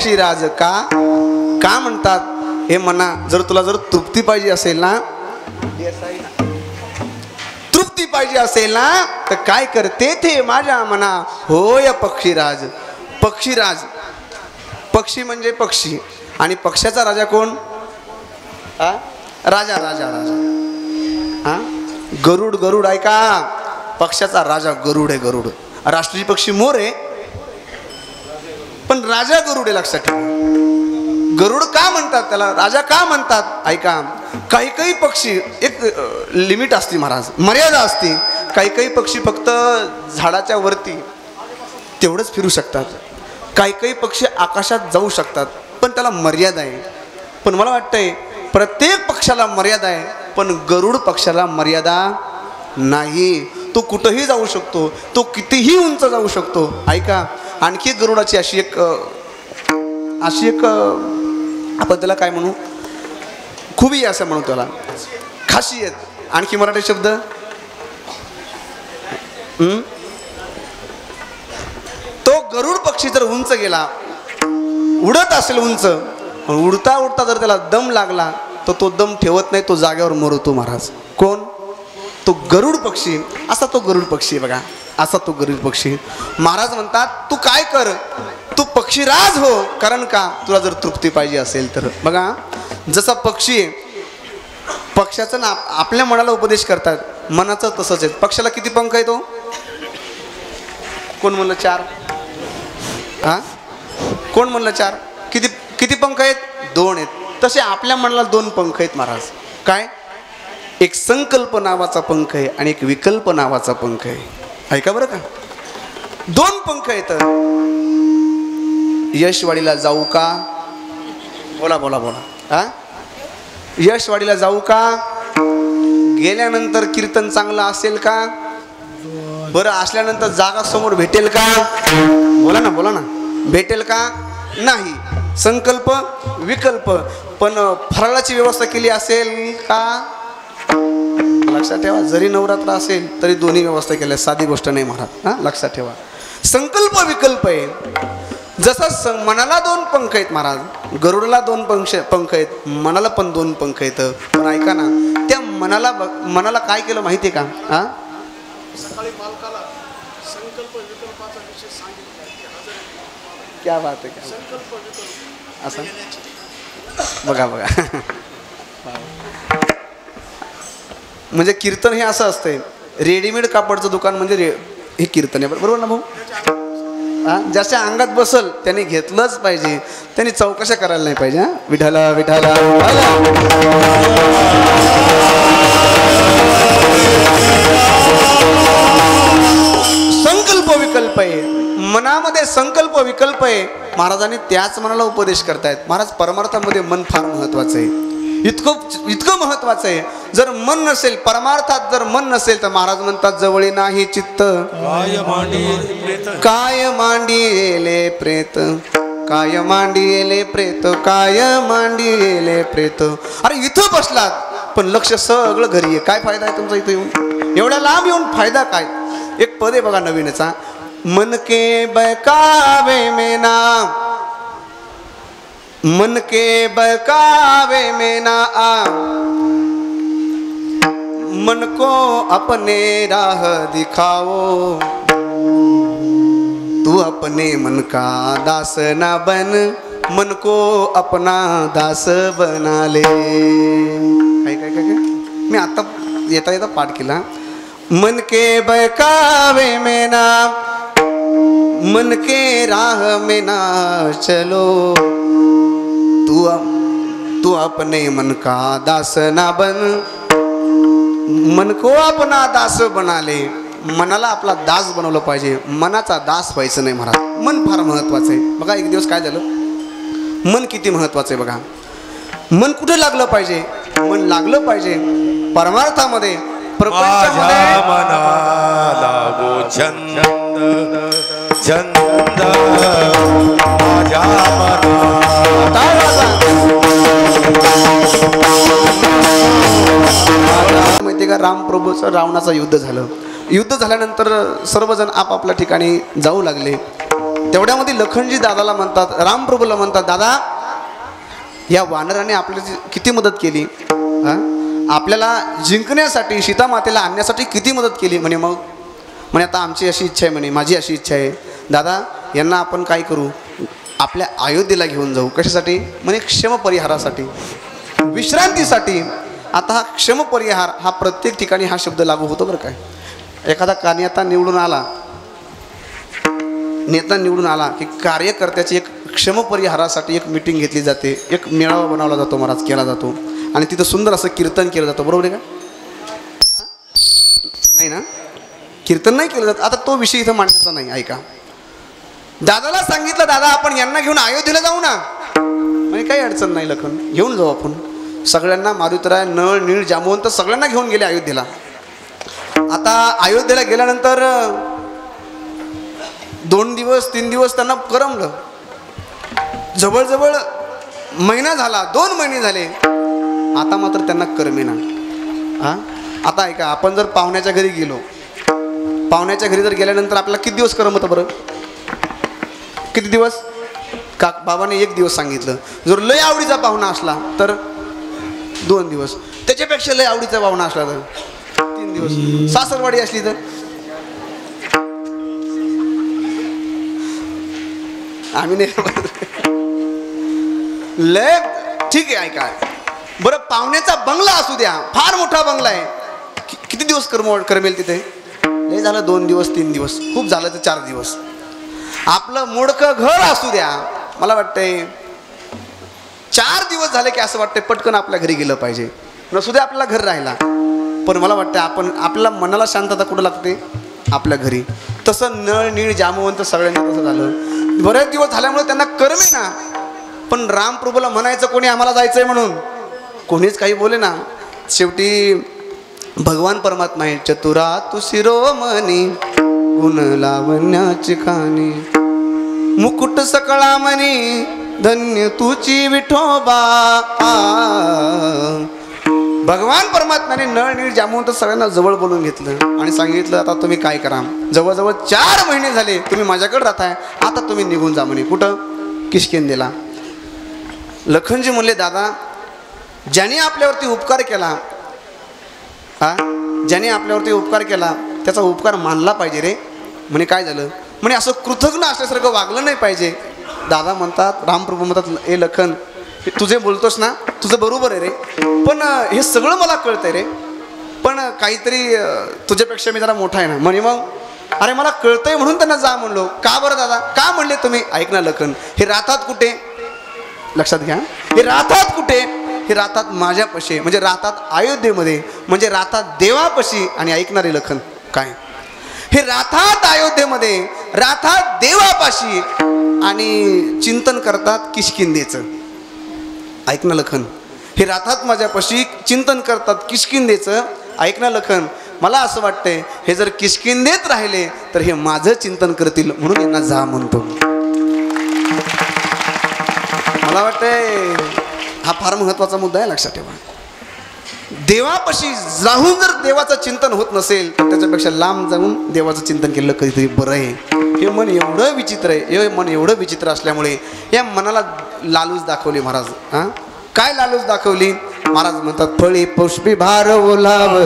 पक्षीराज का म्हणतात हे म्हणा. जर तुला जर तृप्ती पाहिजे असेल ना, तृप्ती पाहिजे असेल ना, तर काय करते ते माझ्या मना. होय पक्षीराज. पक्षीराज, पक्षी म्हणजे पक्षी, आणि पक्षाचा राजा कोण? राजा राजा राजा. हा, गरुड. गरुड ऐका, पक्षाचा राजा गरुड आहे. गरुड राष्ट्रीय पक्षी मोर आहे, पण राजा गरुड आहे, लक्षात ठेवा. गरुड का म्हणतात त्याला, राजा का म्हणतात? ऐका, काही काही पक्षी एक लिमिट असते महाराज, मर्यादा असते. काही काही पक्षी फक्त झाडाच्या वरती तेवढंच फिरू शकतात. काही काही पक्षी आकाशात जाऊ शकतात, पण त्याला मर्यादा आहे. पण मला वाटतंय प्रत्येक पक्षाला मर्यादा आहे, पण गरुड पक्षाला मर्यादा नाही. तो कुठंही जाऊ शकतो, तो कितीही उंच जाऊ शकतो. ऐका, आणखी गरुडाची अशी एक आपण त्याला काय म्हणू, खुबी असं म्हणू त्याला, खासियत. आणखी मराठी शब्द, तो गरुड पक्षी जर उंच गेला, उडत असेल उंच, उडता उडता जर त्याला दम लागला तर तो दम ठेवत नाही, तो जागेवर मरतो महाराज. कोण? तो गरुड पक्षी. असा तो गरुड पक्षी बघा, असा तो गरुड पक्षी. महाराज म्हणतात तू काय कर, तू पक्षीराज हो. कारण का, तुला जर तृप्ती पाहिजे असेल तर. बघा, जसा पक्षी पक्षाचं ना आपल्या मनाला उपदेश करतात, मनाचं तसंच आहे. पक्षाला किती पंख आहे? तो कोण म्हणलं 4? हा, कोण म्हणलं 4? किती किती पंख आहेत? 2 आहेत. तसे आपल्या मनाला 2 पंख आहेत महाराज. काय? एक संकल्प नावाचा पंख आहे आणि एक विकल्प नावाचा पंख आहे. ऐका बरं का, 2 पंख आहेत. यशवाडीला जाऊ का? बोला बोला बोला. हा, यशवाडीला जाऊ का? गेल्यानंतर कीर्तन चांगलं असेल का? बरं, असल्यानंतर जागा समोर भेटेल का? बोला ना बोला ना, भेटेल का? नाही. संकल्प विकल्प. पण फराळाची व्यवस्था केली असेल का? लक्षात ठेवा, जरी नवरात्र असेल तरी दोन्ही व्यवस्था केल्या, साधी गोष्ट नाही महाराज. हा, लक्षात ठेवा, संकल्प विकल्प आहे. जसं मनाला 2 पंख आहेत महाराज, गरुडला 2 पंख आहेत, मनाला पण 2 पंख आहेत. पण ऐका ना, त्या मनाला काय केलं माहिती आहे का? हा, सकाळी मालकाला संकल्प विकल्पाचा विषय सांगितला. क्या बात आहे, क्या संकल्प विकल्प असं बघा बघा. म्हणजे कीर्तन हे असं असतंय, रेडीमेड कापडचं दुकान म्हणजे हे कीर्तन आहे. बरोबर ना भाऊ? हा, ज्याच्या अंगात बसल त्याने घेतलंच पाहिजे, त्यांनी चौकशा करायला नाही पाहिजे. हा, विठाला विठाला. संकल्प विकल्प आहे, मनामध्ये संकल्प विकल्प आहे. महाराजांनी त्याच मनाला उपदेश करतायत. महाराज, परमार्थामध्ये मन फार महत्वाचं आहे, इतकं महत्वाचं आहे. जर मन नसेल, परमार्थात जर मन नसेल, तर महाराज म्हणतात जवळी नाही चित्त, काय मांडिले प्रेत, काय मांडिले प्रेत, काय मांडिले प्रेत. अरे इथं बसलात पण लक्ष सगळं घरी आहे. काय फायदा आहे तुमचा इथं येऊन, एवढ्या लांब येऊन फायदा काय? एक पद आहे बघा नवीनचा, मन के बहकावे में ना, मन के बहकावे में ना आ, मन को अपने राह दिखाओ, तू अपने मन का दास ना बन, मन को अपना दास बना ले. काय काय काय काय मी आता येता येता पाठ केला. मन के बहकावे में ना, मन के राह में ना चलो, तू अपने मन का दास ना बन, मन को अपना दास बना ले. मनाला आपला दास बनवलं पाहिजे, मनाचा दास व्हायचं नाही महाराज. मन फार महत्वाचं आहे. बघा एक दिवस काय झालं, मन किती महत्वाचं आहे बघा. मन कुठे लागलं पाहिजे? मन लागलं पाहिजे परमार्थामध्ये, प्रपंचामध्ये. माहिती का, रामप्रभूचं रावणाचं युद्ध झालं. युद्ध झाल्यानंतर सर्वजण आपापल्या ठिकाणी जाऊ लागले. तेवढ्यामध्ये लखनजी दादाला म्हणतात, रामप्रभूला म्हणतात, दादा या वानराने आपल्याला किती मदत केली, आपल्याला जिंकण्यासाठी, सीतामातेला आणण्यासाठी किती मदत केली. म्हणे आता आमची अशी इच्छा आहे, म्हणे माझी अशी इच्छा आहे दादा, यांना आपण काय करू, आपल्या अयोध्येला घेऊन जाऊ. कशासाठी, म्हणे क्षमपरिहारासाठी, विश्रांतीसाठी. आता हा क्षमपरिहार हा प्रत्येक ठिकाणी हा शब्द लागू होतो बरं काय. एखादा नेता निवडून आला की कार्यकर्त्याची एक क्षमपरिहारासाठी एक मीटिंग घेतली जाते, एक मेळावा बनवला जातो, महाराज केला जातो, आणि तिथं सुंदर असं कीर्तन केलं जातं. बरोबर आहे का, नाही ना, कीर्तन नाही केलं जात. आता तो विषय इथं मांडण्याचा नाही. ऐका, दादाला सांगितलं, दादा आपण यांना घेऊन अयोध्येला जाऊ ना. म्हणजे काही अडचण नाही लखन, घेऊन जाऊ आपण. सगळ्यांना मारुतराय, नळ, नीळ, जांबवंत सगळ्यांना घेऊन गेले अयोध्येला. आता अयोध्येला गेल्यानंतर 2 दिवस 3 दिवस त्यांना करमलं. जवळजवळ महिना झाला, 2 महिने झाले, आता मात्र त्यांना करमेना. आता ऐका, आपण जर पाहुण्याच्या घरी गेलो, पाहुण्याच्या घरी जर गेल्यानंतर आपल्याला किती दिवस करमतं बरं, किती दिवस. का बाबाने 1 दिवस सांगितलं. जर लय आवडीचा पाहुणा असला तर 2 दिवस, त्याच्यापेक्षा लय आवडीचा पाहुणा असला तर 3 दिवस, सासरवाडी असली तर आम्ही नाही लय. ठीक आहे, ऐका बरं, पाहुण्याचा बंगला असू द्या, फार मोठा बंगला आहे, किती दिवस करमेल तिथे. लय झालं 2 दिवस 3 दिवस, खूप झालं तर 4 दिवस. आपलं मोडकं घर असू द्या, मला वाटतंय 4 दिवस झाले की असं वाटतंय पटकन आपल्या घरी गेलं पाहिजे. नसू द्या आपला घर राहिला, पण मला वाटतं आपल्याला मनाला शांतता कुठं लागते, आपल्या घरी. तसं नळ, नीळ, जांबवंत सगळ्यांना तसं झालं. बरेच दिवस झाल्यामुळे त्यांना करमे ना. पण रामप्रभूला म्हणायचं कोणी आम्हाला जायचंय म्हणून, कोणीच काही बोले ना. शेवटी भगवान परमात्मा आहे, चतुरा तू शिरोमणी, गुण लावण्याची खाणी, मुकुट सकळा मनी, धन्य तुची विठोबा. भगवान परमात्म्याने नळ, नीळ, जांबवंत सगळ्यांना जवळ बोलून घेतलं आणि सांगितलं, आता तुम्ही काय करा, जवळजवळ 4 महिने झाले तुम्ही माझ्याकडे राहताय, आता तुम्ही निघून जा म्हणे. कुठं, किष्किंधेला. लखनजी म्हणले, दादा ज्याने आपल्यावरती उपकार केला, ज्याने आपल्यावरती उपकार केला त्याचा उपकार मानला पाहिजे रे. म्हणे काय झालं, म्हणे असं कृतज्ञ असल्यासारखं वागलं नाही पाहिजे. दादा म्हणतात, रामप्रभू म्हणतात, ए लखन तुझे बोलतोस ना, तुझं बरोबर आहे रे, पण हे सगळं मला कळतंय रे, पण काहीतरी तुझ्यापेक्षा मी जरा मोठा आहे ना. म्हणे मग, अरे मला कळतंय म्हणून त्यांना जा म्हणलो. का बरं दादा, का म्हणले तुम्ही. ऐक ना लखन, हे राहतात कुठे, लक्षात घ्या, हे राहतात कुठे, हे राहतात माझ्यापाशी, म्हणजे राहतात अयोध्येमध्ये, म्हणजे राहतात देवापाशी. आणि ऐकणारे लखन काय, हे राहतात अयोध्येमध्ये, राहतात देवापाशी आणि चिंतन करतात किष्किंधेचं. ऐक ना लखन, हे राहतात माझ्यापाशी, चिंतन करतात किष्किंधेचं. ऐक ना लखन, मला असं वाटतंय हे जर किष्किंधेत राहिले तर हे माझं चिंतन करतील, म्हणून यांना जा म्हणतो. मला वाटतंय हा फार महत्वाचा मुद्दा आहे, लक्षात ठेवा. देवापाशी राहून जर देवाचं चिंतन होत नसेल तर त्याच्यापेक्षा लांब जाऊन देवाचं चिंतन केलं कधीतरी बरं आहे. हे मन एवढं विचित्र आहे, हे मन एवढं विचित्र असल्यामुळे या मनाला लालूच दाखवली महाराज. काय लालूच दाखवली, महाराज म्हणतात, फळी पुष्पी भार ओलावली,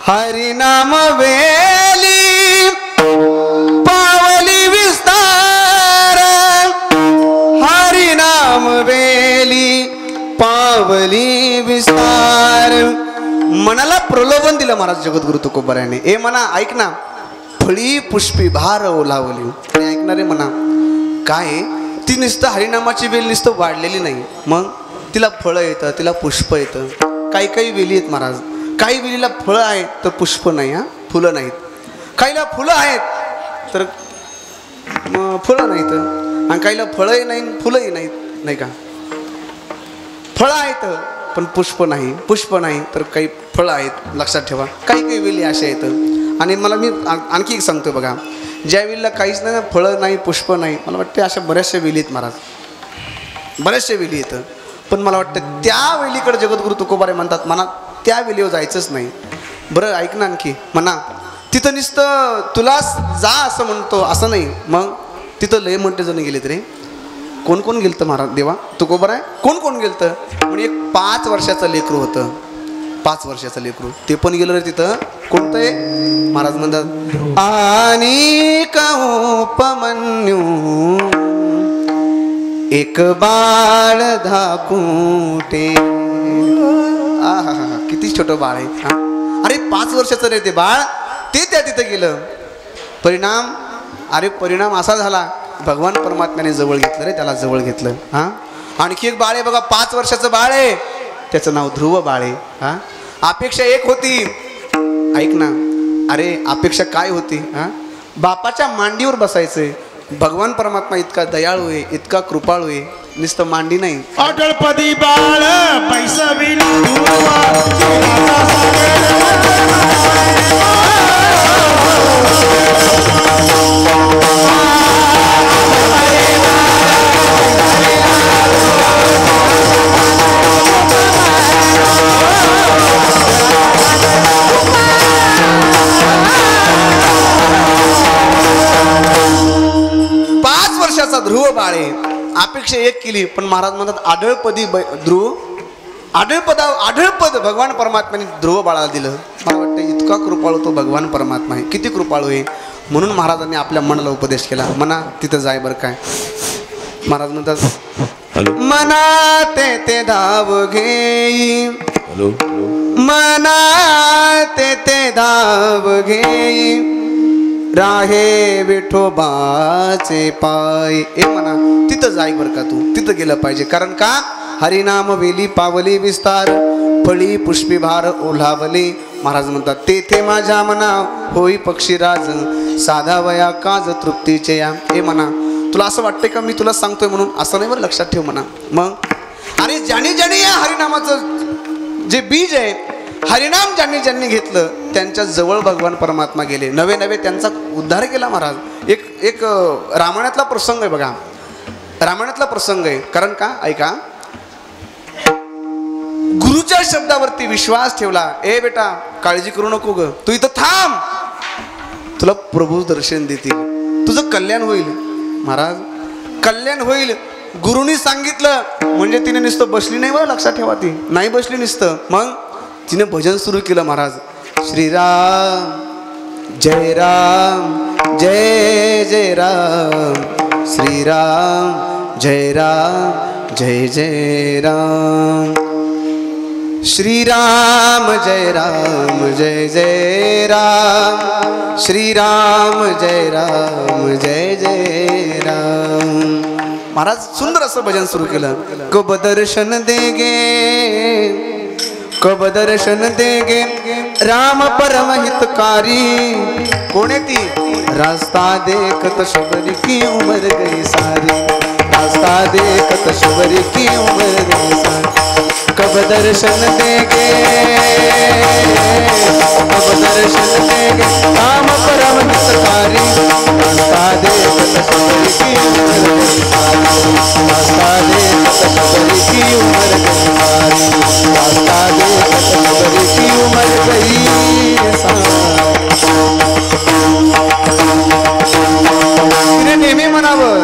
हरिनाम वेली पावली विस्तार, हरिनाम वेली पावली विस्तार. मनाला प्रलोभन दिलं महाराज जगद्गुरु तुकोबारायाने. ए मना ऐक ना, फळी पुष्पी भार ओलावली. ऐकणारे म्हणा काय, ती नुसतं हरिनामाची वेल नुसतं वाढलेली नाही, मग तिला फळं येतं, तिला पुष्प येतं. काही काही वेली आहेत महाराज, काही वेलीला फळं आहेत तर पुष्प नाही, हा फुलं नाहीत. काहीला फुलं आहेत तर फुलं नाहीत, आणि काहीला फळंही नाही फुलंही नाहीत, नाही का. फळं आहेत पण पुष्प नाही, पुष्प नाही तर काही फळं आहेत. लक्षात ठेवा, काही काही वेली अशा आहेत. आणि मला मी आणखी एक सांगतो बघा, ज्या वेलीला काहीच नाही, फळं नाही, पुष्प नाही, मला वाटतं अशा बऱ्याचशा वेली आहेत महाराज, बऱ्याचशा वेली येतं. पण मला वाटतं त्या वेलीकडे जगद्गुरु तुकोबारे म्हणतात म्हणा त्या वेलीवर जायचंच नाही. बरं ऐक ना, आणखी म्हणा तिथं नुसतं तुला जा असं म्हणतो असं नाही, मग तिथं लय म्हणते जण गेलेत रे. कोण कोण गेलं महाराज देवा तुकोबाराय, कोण कोण गेलं. म्हणजे एक 5 वर्षाचं लेकरू होतं, 5 वर्षाचं लेकरू, ते पण गेलं रे तिथं. कोणतं आहे महाराज म्हणतात, आणि उपमन्यू एक बाळ धाकुटे. आहा, किती छोटं बाळ आहे. अरे 5 वर्षाचं रे ते बाळ, ते त्या तिथं गेलं. परिणाम, अरे परिणाम असा झाला, भगवान परमात्म्याने जवळ घेतलं रे त्याला, जवळ घेतलं. हां, आणखी एक बाळ आहे बघा, 5 वर्षाचं बाळ आहे, त्याचं नाव ध्रुव बाळ आहे. हां, अपेक्षा एक होती, ऐक ना, अरे अपेक्षा काय होती, हां बापाच्या मांडीवर बसायचंय. भगवान परमात्मा इतका दयाळू आहे, इतका कृपाळू आहे, नुसतं मांडी नाही. अटळपदी बाळ पैसा बिल ध्रुव बाळे. अपेक्षा एक केली, पण महाराज म्हणतात आढळपदी ध्रुव, आढळपद भगवान परमात्म्याने ध्रुव बाळाला दिलं. मला वाटतं इतका कृपाळू तो भगवान परमात्मा आहे, किती कृपाळू आहे. म्हणून महाराजांनी आपल्या मनाला उपदेश केला, मना तिथं जाय. बरं काय महाराज म्हणतात, मना ते धाव घेई, मना ते धाव घेई, राहे विठोबाचे पाय. ए म्हणा तिथं जाय बरं का, तू तिथं गेलं पाहिजे. कारण का, हरिनाम वेली पावली विस्तार, फळी पुष्पी भार ओलावली. महाराज म्हणतात तेथे माझ्या मना होई पक्षीराज, साधा वया काज तृप्तीचे या. ए म्हणा तुला असं वाटतंय का मी तुला सांगतोय म्हणून, असं नाही बरं, लक्षात ठेव म्हणा. मग अरे ज्याने ज्याने या हरिनामाचं जे बीज आहे, हरिनाम ज्यांनी ज्यांनी घेतलं त्यांच्या जवळ भगवान परमात्मा गेले, नवे नवे त्यांचा उद्धार केला महाराज. एक रामायणातला प्रसंग आहे बघा, रामायणातला प्रसंग आहे. कारण का, ऐका, गुरुच्या शब्दावरती विश्वास ठेवला. ए बेटा काळजी करू नको ग, तू इथं थांब, तुला प्रभू दर्शन देतील, तुझं कल्याण होईल. महाराज कल्याण होईल गुरुनी सांगितलं म्हणजे तिने नुसतं बसली नाही बरं, लक्षात ठेवा, ती नाही बसली नुसतं, मग तिने भजन सुरू केलं. महाराज श्रीराम जय राम जय जय राम, श्रीराम जय राम जय जय राम, श्रीराम जय राम जय जय राम, श्रीराम जय राम जय जय राम. महाराज सुंदर असं भजन सुरू केलं. कब दर्शन देगे, कब दर्शन देगे राम परम हितकारी. कोण आहे ती, रास्ता देखत शबरी की उमर गई सारी, रास्ता देखत शबरी की उमर गई सारी. कब दर्शन देगे, कब दर्शन देगे राम परम हितकारी, रास्ता देखत शबरी की उमर गई सारी, रास्ता देखत शबरी की उमर गई सारी, रास्ता देखत शबरी की उमर गई सारी. नेहमी म्हणावं,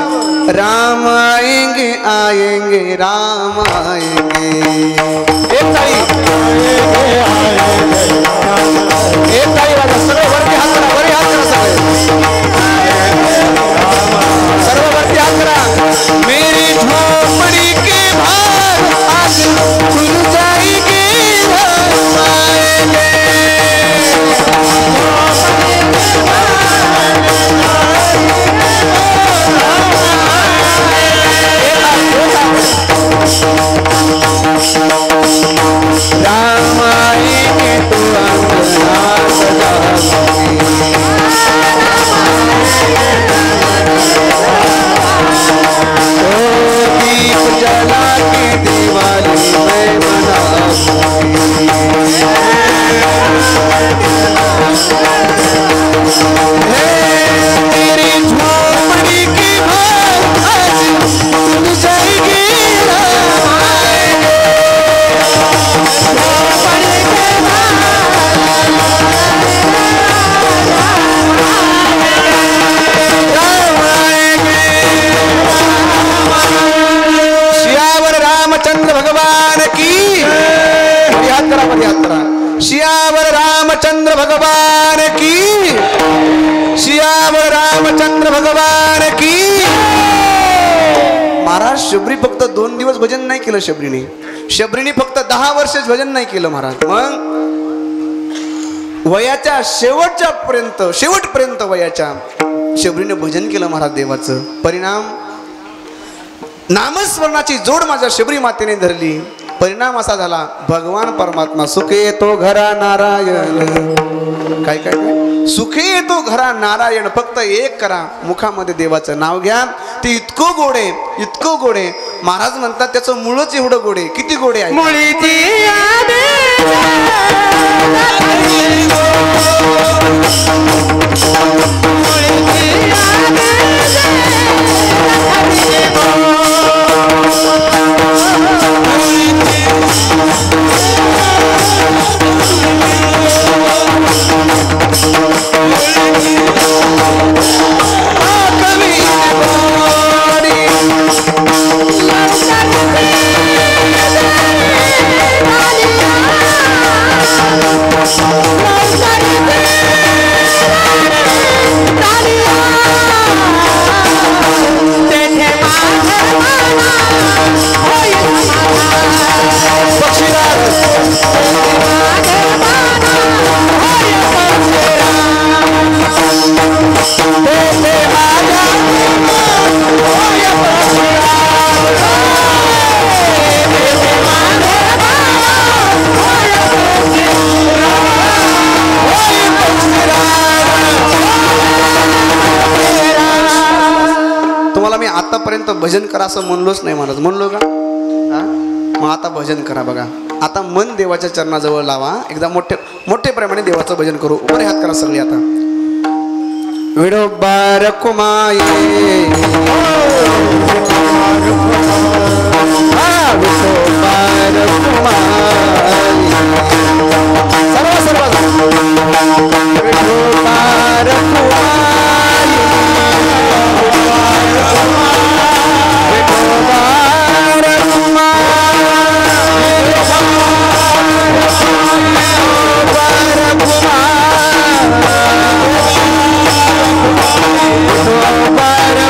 राम आएंगे आएंगे आएंगे राम आएंगे। एक ताली वाजा, सगळे वरती हात करा, वरती हात करा सगळे, सर्व वरती हात करा। मेरी झोपड़ी के बाहर आज खुल जाएगी राम आएंगे। राम आएंगे तो अंगना सजाएंगे, तो दीप जला के दिवाली में मनाऊंगी। तेरी झोपड़ी की बात आज खुल जाएगी राम आएंगे। सियावर रामचंद्र भगवान की, सियावर रामचंद्र भगवान की, सियावर रामचंद्र भगवान की। महाराज शबरी फक्त 2 दिवस भजन नाही केलं शबरीने फक्त 10 वर्ष भजन नाही केलं महाराज। मग वयाच्या शेवटपर्यंत वयाच्या शबरीने भजन केलं महाराज देवाचं। परिणाम नामस्मरणाची जोड माझ्या शबरी मातेने धरली। परिणाम असा झाला, भगवान परमात्मा सुखे येतो घरा नारायण। काय काय काय सुखे येतो घरा नारायण, फक्त एक करा, मुखामध्ये देवाचं नाव घ्या, ते इतकं गोडे महाराज म्हणतात त्याचं मुळच एवढं गोडे। किती गोडे आहे आतापर्यंत भजन करा असं म्हणलोच नाही महाराज, म्हणलो का? मग आता भजन करा बघा। आता मन देवाच्या चरणाजवळ लावा, एकदा मोठे प्रमाणे देवाचं भजन करू। वर हात करा सगळे आता। विडोबार कुमाये विठोबार कुमाये, सर्व विठोबार कुमाये Para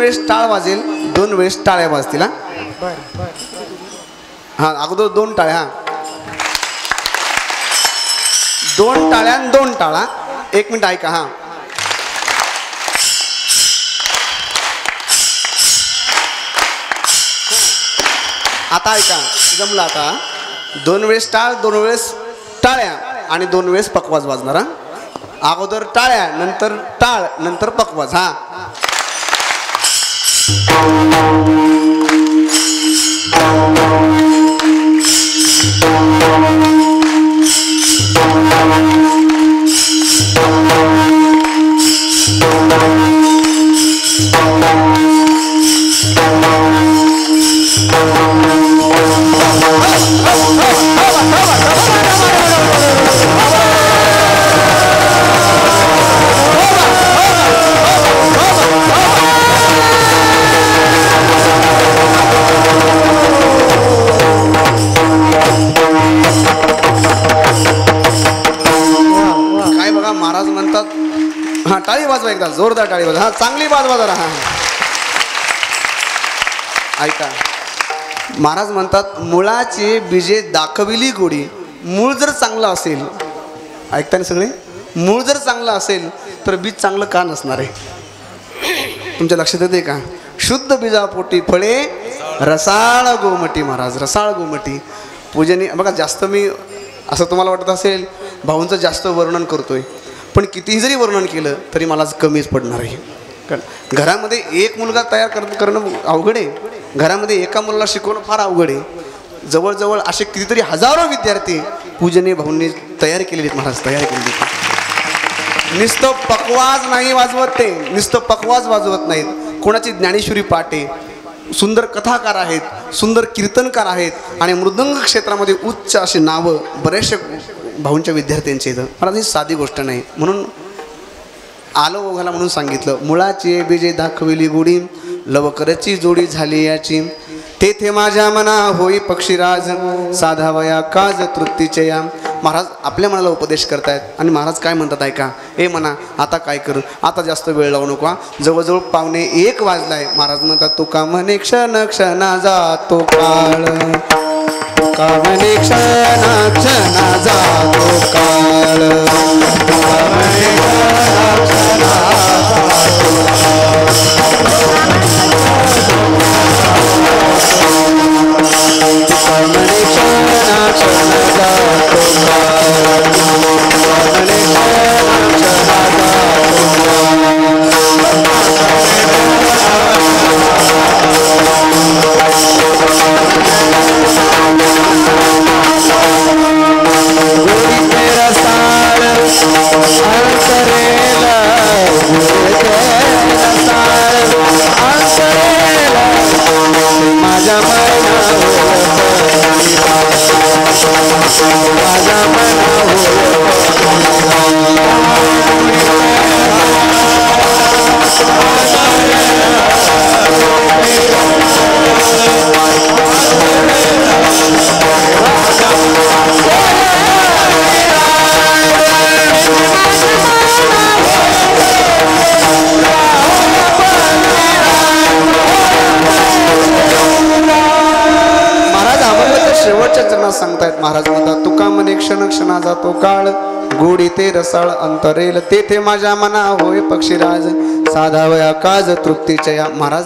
वेळेस टाळ वाजेल, 2 वेळेस टाळ्या वाजतील. हा अगोदर 2 टाळ्या. हा 2 टाळ्या 2 टाळा. 1 मिनिट ऐका. हा आता ऐका, जमलं आता. 2 वेळेस टाळ, 2 वेळेस टाळ्या आणि 2 वेळेस पकवाज वाजणार. हा अगोदर टाळ्या, नंतर टाळ, नंतर पकवाज. हा महाराज म्हणतात. हा टाळी वाजवा एकदा, जोरदार टाळी वाजवा. हा चांगली वाजवा जरा. हा ऐका, महाराज म्हणतात मुळाचे बीजे दाखविली गोडी. मूळ जर चांगलं असेल, ऐकता ना सगळे, मूळ जर चांगलं असेल तर बीज चांगलं का नसणार आहे? तुमच्या लक्षात येते का? शुद्ध बीजापोटी फळे रसाळ गोमटी. महाराज रसाळ गोमटी पूजनीय. बघा जास्त मी असं तुम्हाला वाटत असेल भाऊंचं जास्त वर्णन करतोय, पण कितीही जरी वर्णन केलं तरी मला कमीच पडणार आहे. कारण घरामध्ये एक मुलगा तयार करणं अवघड आहे. घरामध्ये एका मुलाला शिकवणं फार अवघड आहे. जवळजवळ असे कितीतरी हजारो विद्यार्थी पूजनीय भाऊंनी तयार केलेले आहेत. महाराज तयार केलेली. नुसतं पकवाज नाही वाजवत ते, नुसतं पकवाज वाजवत नाहीत. कोणाची ज्ञानेश्वरी पाठ आहे, सुंदर कथाकार आहेत, सुंदर कीर्तनकार आहेत आणि मृदंग क्षेत्रामध्ये उच्च अशी नावं बऱ्याचशा भाऊंच्या विद्यार्थ्यांचे इथं. मला ही साधी गोष्ट नाही, म्हणून आलो ओघाला म्हणून सांगितलं. मुळाची बीजे दाखविली गोडी, लवकरची जोडी झाली याची. तेथे माझ्या मना होई पक्षीराज, साधावया काज तृप्तीचे या. महाराज आपल्या मनाला उपदेश करतायत आणि महाराज काय म्हणतात ऐका. ए मना आता काय कर, आता जास्त वेळ लावू नको. जवळजवळ 1:15 वाजलाय. महाराज म्हणतात तुका म्हणे क्षण क्षणा जातो काळ, तुका म्हणे क्षणा क्षणा जातो काळ, तुका म्हणे क्षणा क्षणा जातो काळ, तुका म्हणे क्षणा क्षणा जातो काळ, तुका म्हणे क्षणा क्षणा शेवटच्या चरणात सांगतायत. महाराज म्हणतात तुका म्हणे क्षण क्षणा जातो काळ, गोडी ते रसाळ अंतरेल. तेथे माझ्या मना होय पक्षीराज, साधावया काज तृप्तीच्या या. महाराज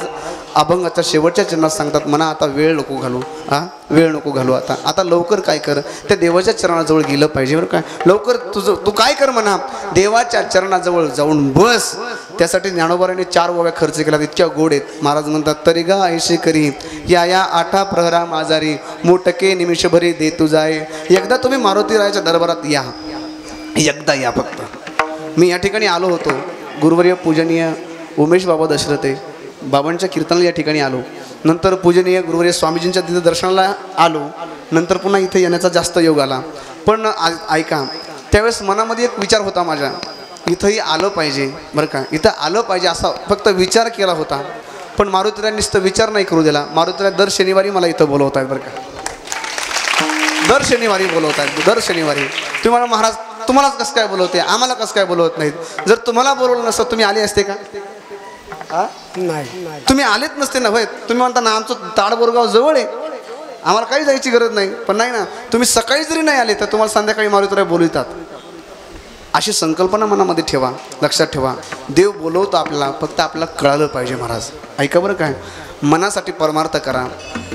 अभंगाच्या शेवटच्या चरणात सांगतात मना आता वेळ नको घालू. वेळ नको घालू. आता लवकर काय कर, त्या देवाच्या चरणाजवळ गेलं पाहिजे बरं काय. लवकर तू काय कर म्हणा, देवाच्या चरणाजवळ जाऊन बस. त्यासाठी ज्ञानोबाराने 4 ओव्या खर्च केला, इतक्या गोड आहेत. महाराज म्हणतात तरी गा ऐशी करी या 8 प्रहरा माझारी, मोटके निमिषभरी दे तू जाय. एकदा तुम्ही मारुती रायाच्या दरबारात या, एकदा या फक्त. मी या ठिकाणी आलो होतो. गुरुवर्य पूजनीय उमेश बाबा दशरथे बाबांच्या कीर्तनाला या ठिकाणी आलो. नंतर पूजनीय गुरुवर्य स्वामीजींच्या तिथं दर्शनाला आलो. नंतर पुन्हा इथे येण्याचा जास्त योग आला. पण ऐका, त्यावेळेस मनामध्ये एक विचार होता माझ्या, इथंही आलं पाहिजे बरं का, इथं आलं पाहिजे असा फक्त विचार केला होता. पण मारुतीराय नुसतं विचार नाही करू दिला. मारुतीराय दर शनिवारी मला इथं बोलवत आहेत बरं का, दर शनिवारी बोलवत आहेत. दर शनिवारी तुम्हाला महाराज तुम्हालाच कसं काय बोलवते, आम्हाला कसं काय बोलवत नाहीत. जर तुम्हाला बोलवलं नसतं तुम्ही आले असते का? हा नाही तुम्ही आलेच नसते ना होय. तुम्ही म्हणता ना आमचं ताडबोरगाव जवळ आहे, आम्हाला काही जायची गरज नाही. पण नाही ना, तुम्ही सकाळी जरी नाही आले तर तुम्हाला संध्याकाळी मारुतीराय बोलवतात. अशी संकल्पना मनामध्ये ठेवा, लक्षात ठेवा. देव बोलवतो आपल्याला, फक्त आपल्याला कळालं पाहिजे महाराज. ऐका बरं काय, मनासाठी परमार्थ करा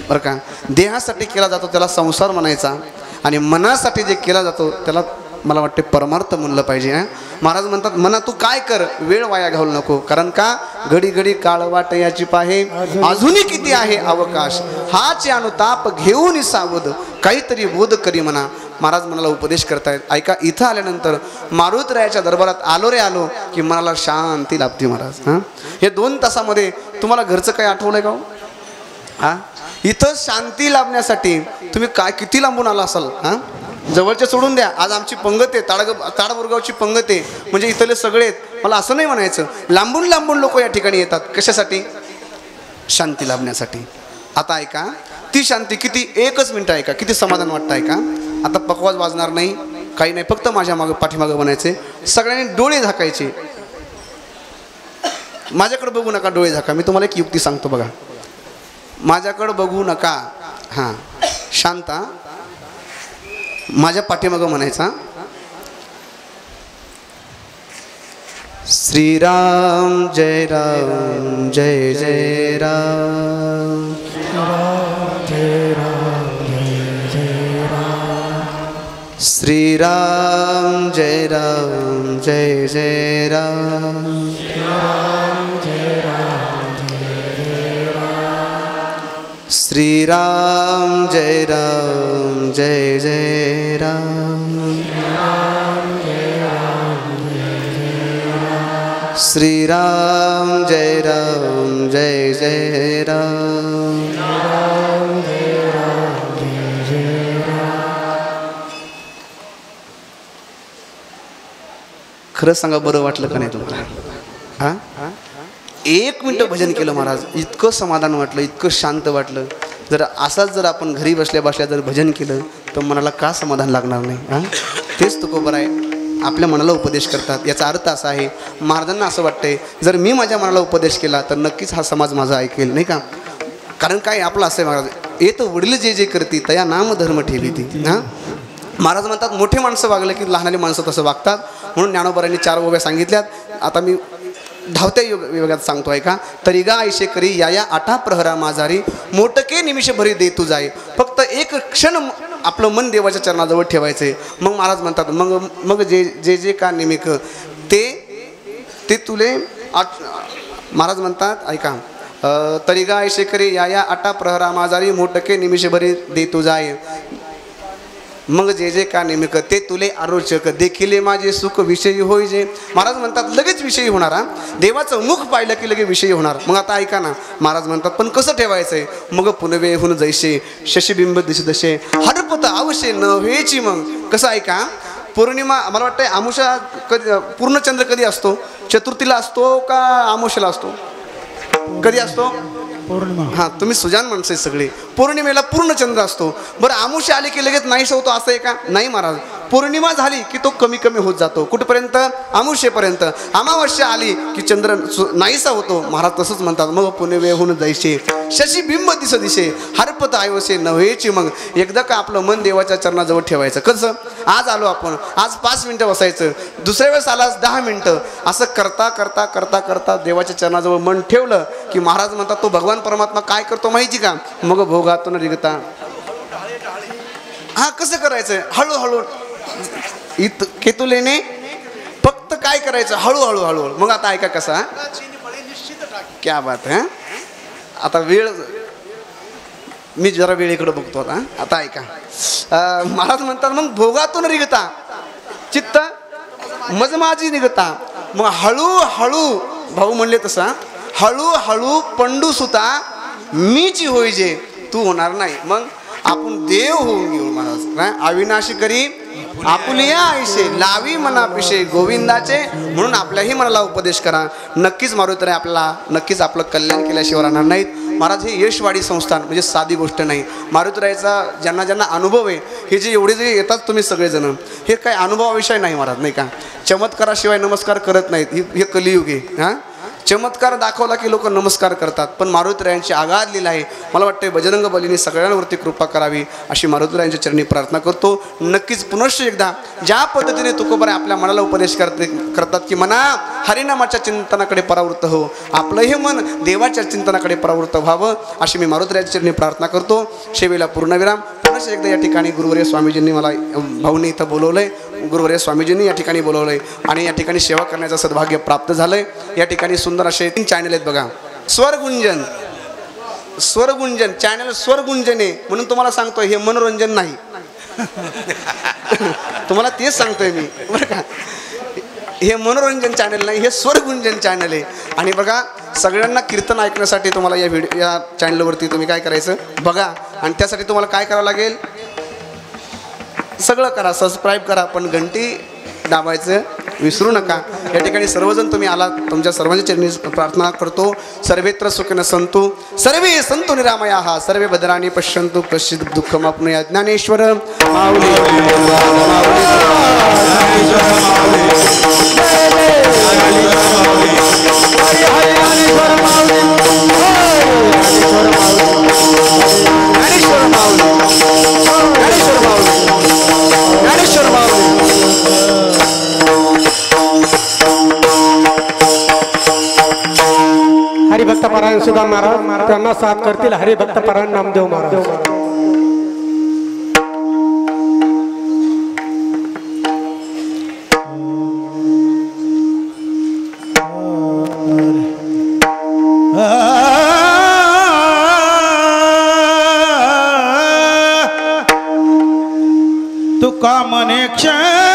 बरं का. देहासाठी केला जातो त्याला संसार म्हणायचा, आणि मनासाठी जे केला जातो त्याला मला वाटते परमार्थ म्हणलं पाहिजे. महाराज म्हणतात मना तू काय कर, वेळ वाया घालू नको. कारण का घडी घडी काळ वाट याची पाहे, अजूनही किती आहे अवकाश. हाच अनुताप घेऊन सावध, काहीतरी बोध करी म्हणा. महाराज मनाला उपदेश करतायत. ऐका, इथं आल्यानंतर मारुतीरायाच्या दरबारात आलो रे आलो की मनाला शांती लाभते महाराज. हे 2 तासामध्ये तुम्हाला घरचं काही आठवलंय का हो? इथं शांती लाभण्यासाठी तुम्ही काय किती लांबून आला असाल. जवळचे सोडून द्या, आज आमची पंगत आहे, ताडबोरगावची पंगत आहे म्हणजे इथले सगळे आहेत. मला असं नाही म्हणायचं, लांबून लांबून लोक या ठिकाणी येतात. कशासाठी? शांती लाभण्यासाठी. आता ऐका, ती शांती किती, 1 मिनिट ऐका, किती समाधान वाटतं ऐका. आता पकवाज वाजणार नाही, काही नाही, फक्त माझ्या मागं पाठीमागं म्हणायचे. सगळ्यांनी डोळे झाकायचे, माझ्याकडे बघू नका, डोळे झाका. मी तुम्हाला एक युक्ती सांगतो बघा, माझ्याकडे बघू नका. हां, शांता माझ्या पाठीमागं म्हणायचा, श्रीराम जय राम जय जय राम, जय राम जय राम, श्रीराम जय राम जय जय राम, जय राम जय राम, श्रीराम जय राम जय जय राम, श्रीराम जय राम जय जय राम. खरं सांगा, बरं वाटलं का नाही तुम्हाला? 1 मिनिट भजन केलं महाराज, इतकं समाधान वाटलं, इतकं शांत वाटलं. जर असाच जर आपण घरी बसल्या बसल्या जर भजन केलं तर मनाला का समाधान लागणार नाही? तेच तुकोबर आहे, आपल्या मनाला उपदेश करतात. याचा अर्थ असा आहे, महाराजांना असं वाटतंय जर मी माझ्या मनाला उपदेश केला तर नक्कीच हा समाज माझा ऐकेल, नाही का? कारण काय आपलं असं आहे महाराज, येत वडील जे जे करती तया नाम धर्म ठेवी ती. महाराज म्हणतात मोठे माणसं वागले की लहानाली माणसं तसं वागतात. म्हणून ज्ञानोबारांनी 4 ओव्या सांगितल्यात. आता मी धावत्या विभागात सांगतो आहे का. तरी गा ऐशे करी या या 8 प्रहरा माझारी, मोटके निमिष भरी दे तू जाय. फक्त 1 क्षण आपलं मन देवाच्या चरणाजवळ ठेवायचे. मग महाराज म्हणतात मग मग जे जे जे का निमिक ते ते तुले. महाराज म्हणतात ऐका, तरी गा ऐशे करी या या 8 प्रहरा माझारी, मोटके निमिष भरी दे तू जाय. मग जे जे का नेमक ते तुले आरोचक, देखिले माझे सुख विषयी होई जे. महाराज म्हणतात लगेच विषयी होणार. देवाचं मुख पाहिलं की लगेच विषयी होणार. मग आता ऐका ना, महाराज म्हणतात पण कसं ठेवायचंय? मग पुनवेहून जैसे शशीबिंब दिसे दशे, हरपत आवश्य न व्हायची. मग कसं ऐका, पौर्णिमा मला वाटतं आमुषा कधी, पूर्णचंद्र कधी असतो? चतुर्थीला असतो का आमुषेला असतो? कधी असतो? पौर्णिमा. हां, तुम्ही सुजान माणसं सगळे. पौर्णिमेला पूर्ण चंद्र असतो. बरं, आमुष्य आली की लगेच नाहीस होतो असं आहे का? नाही महाराज, पौर्णिमा झाली की तो कमी कमी होत जातो. कुठपर्यंत? अमावस्येपर्यंत. अमावस्या आली की चंद्र नाहीसा होतो. महाराज तसंच म्हणतात, मग पुनवेहून जैसे शशीबिंब दिस दिशे, हरपत आयोसे नव्हेची. मग एकदा का आपलं मन देवाच्या चरणाजवळ ठेवायचं. कसं? आज आलो आपण, आज 5 मिनिटं बसायचं, दुसऱ्या वेळेस आलास 10 मिनिटं, असं करता करता करता करता देवाच्या चरणाजवळ मन ठेवलं की महाराज म्हणतात तो भगवान परमात्मा काय करतो माहिती का? मग भोगातून रिगता. हा, कसं करायचं? हळूहळू केतुलेने फक्त काय करायचं? हळूहळू हळूहळू. मग आता ऐका कसा, क्या बात है. आता वेळ, मी जरा वेळेकडे बघतो आता ऐका. महाराज म्हणतात मग भोगातून निघता चित्त मज माझी निघता. मग हळूहळू भाऊ म्हणले तसा, हळूहळू पंडू सुता मीची होई जे, तू होणार नाही. मग आपण देव होऊन घेऊ महाराज. अविनाशी करी आपुलिया आईशे, लावी मना पिशे गोविंदाचे. म्हणून आपल्याही मनाला उपदेश करा. नक्कीच मारुतीराय आपल्याला नक्कीच आपलं कल्याण केल्याशिवाय राहणार नाहीत. महाराज हे यशवाडी संस्थान म्हणजे साधी गोष्ट नाही. मारुतीरायचा ज्यांना ज्यांना अनुभव आहे, हे जे एवढे जे येतात तुम्ही सगळेजण, हे काय अनुभवाविषय नाही महाराज, नाही का? चमत्काराशिवाय नमस्कार करत नाहीत. हे कलियुग आहे. हां, चमत्कार दाखवला की लोक नमस्कार करतात. पण मारुतीरायांची आगाध लीला आहे. मला वाटतं बजरंग बलीने सगळ्यांवरती कृपा करावी अशी मारुतीरायांच्या चरणी प्रार्थना करतो. नक्कीच पुनश्च एकदा ज्या पद्धतीने तुकोबाराय आपल्या मनाला उपदेश करतात की मना हरिनामाच्या चिंतनाकडे परावृत्त हो, आपलं हे मन देवाच्या चिंतनाकडे परावृत्त व्हावं अशी मी मारुतीरायांच्या चरणी प्रार्थना करतो. शेवेला पूर्णविराम. पुनश्च एकदा या ठिकाणी गुरुवर्य स्वामीजींनी मला भाऊनी इथं बोलवलंय, गुरुवर्य स्वामीजींनी या ठिकाणी बोलवलंय आणि या ठिकाणी सेवा करण्याचं सद्भाग्य प्राप्त झालंय. या ठिकाणी सुंदर असे 3 चॅनल आहेत बघा. स्वरगुंजन चॅनल स्वरगुंजन आहे म्हणून तुम्हाला सांगतोय, हे मनोरंजन नाही. तुम्हाला तेच सांगतोय मी बरं का. हे मनोरंजन चॅनल नाही, हे स्वरगुंजन चॅनल आहे. आणि बघा सगळ्यांना कीर्तन ऐकण्यासाठी तुम्हाला या चॅनलवरती तुम्ही काय करायचं बघा. आणि त्यासाठी तुम्हाला काय करावं लागेल, सगळं करा, सबस्क्राईब करा, पण घंटी दाबायचं विसरू नका. या ठिकाणी सर्वजण तुम्ही आलात, तुमच्या सर्वांच्या चरणी प्रार्थना करतो. सर्वेत्र सुखिनः सन्तु सर्वे सन्तु निरामयाः सर्वे भद्राणि पश्यन्तु कश्चित् दुःखमाप्नुयात्. ज्ञानेश्वर माऊली हरिभक्तपरायण सुद्धा महाराज त्यांना साथ करतील. हरिभक्तपरायण नामदेव महाराज. तुका म्हणे क्षण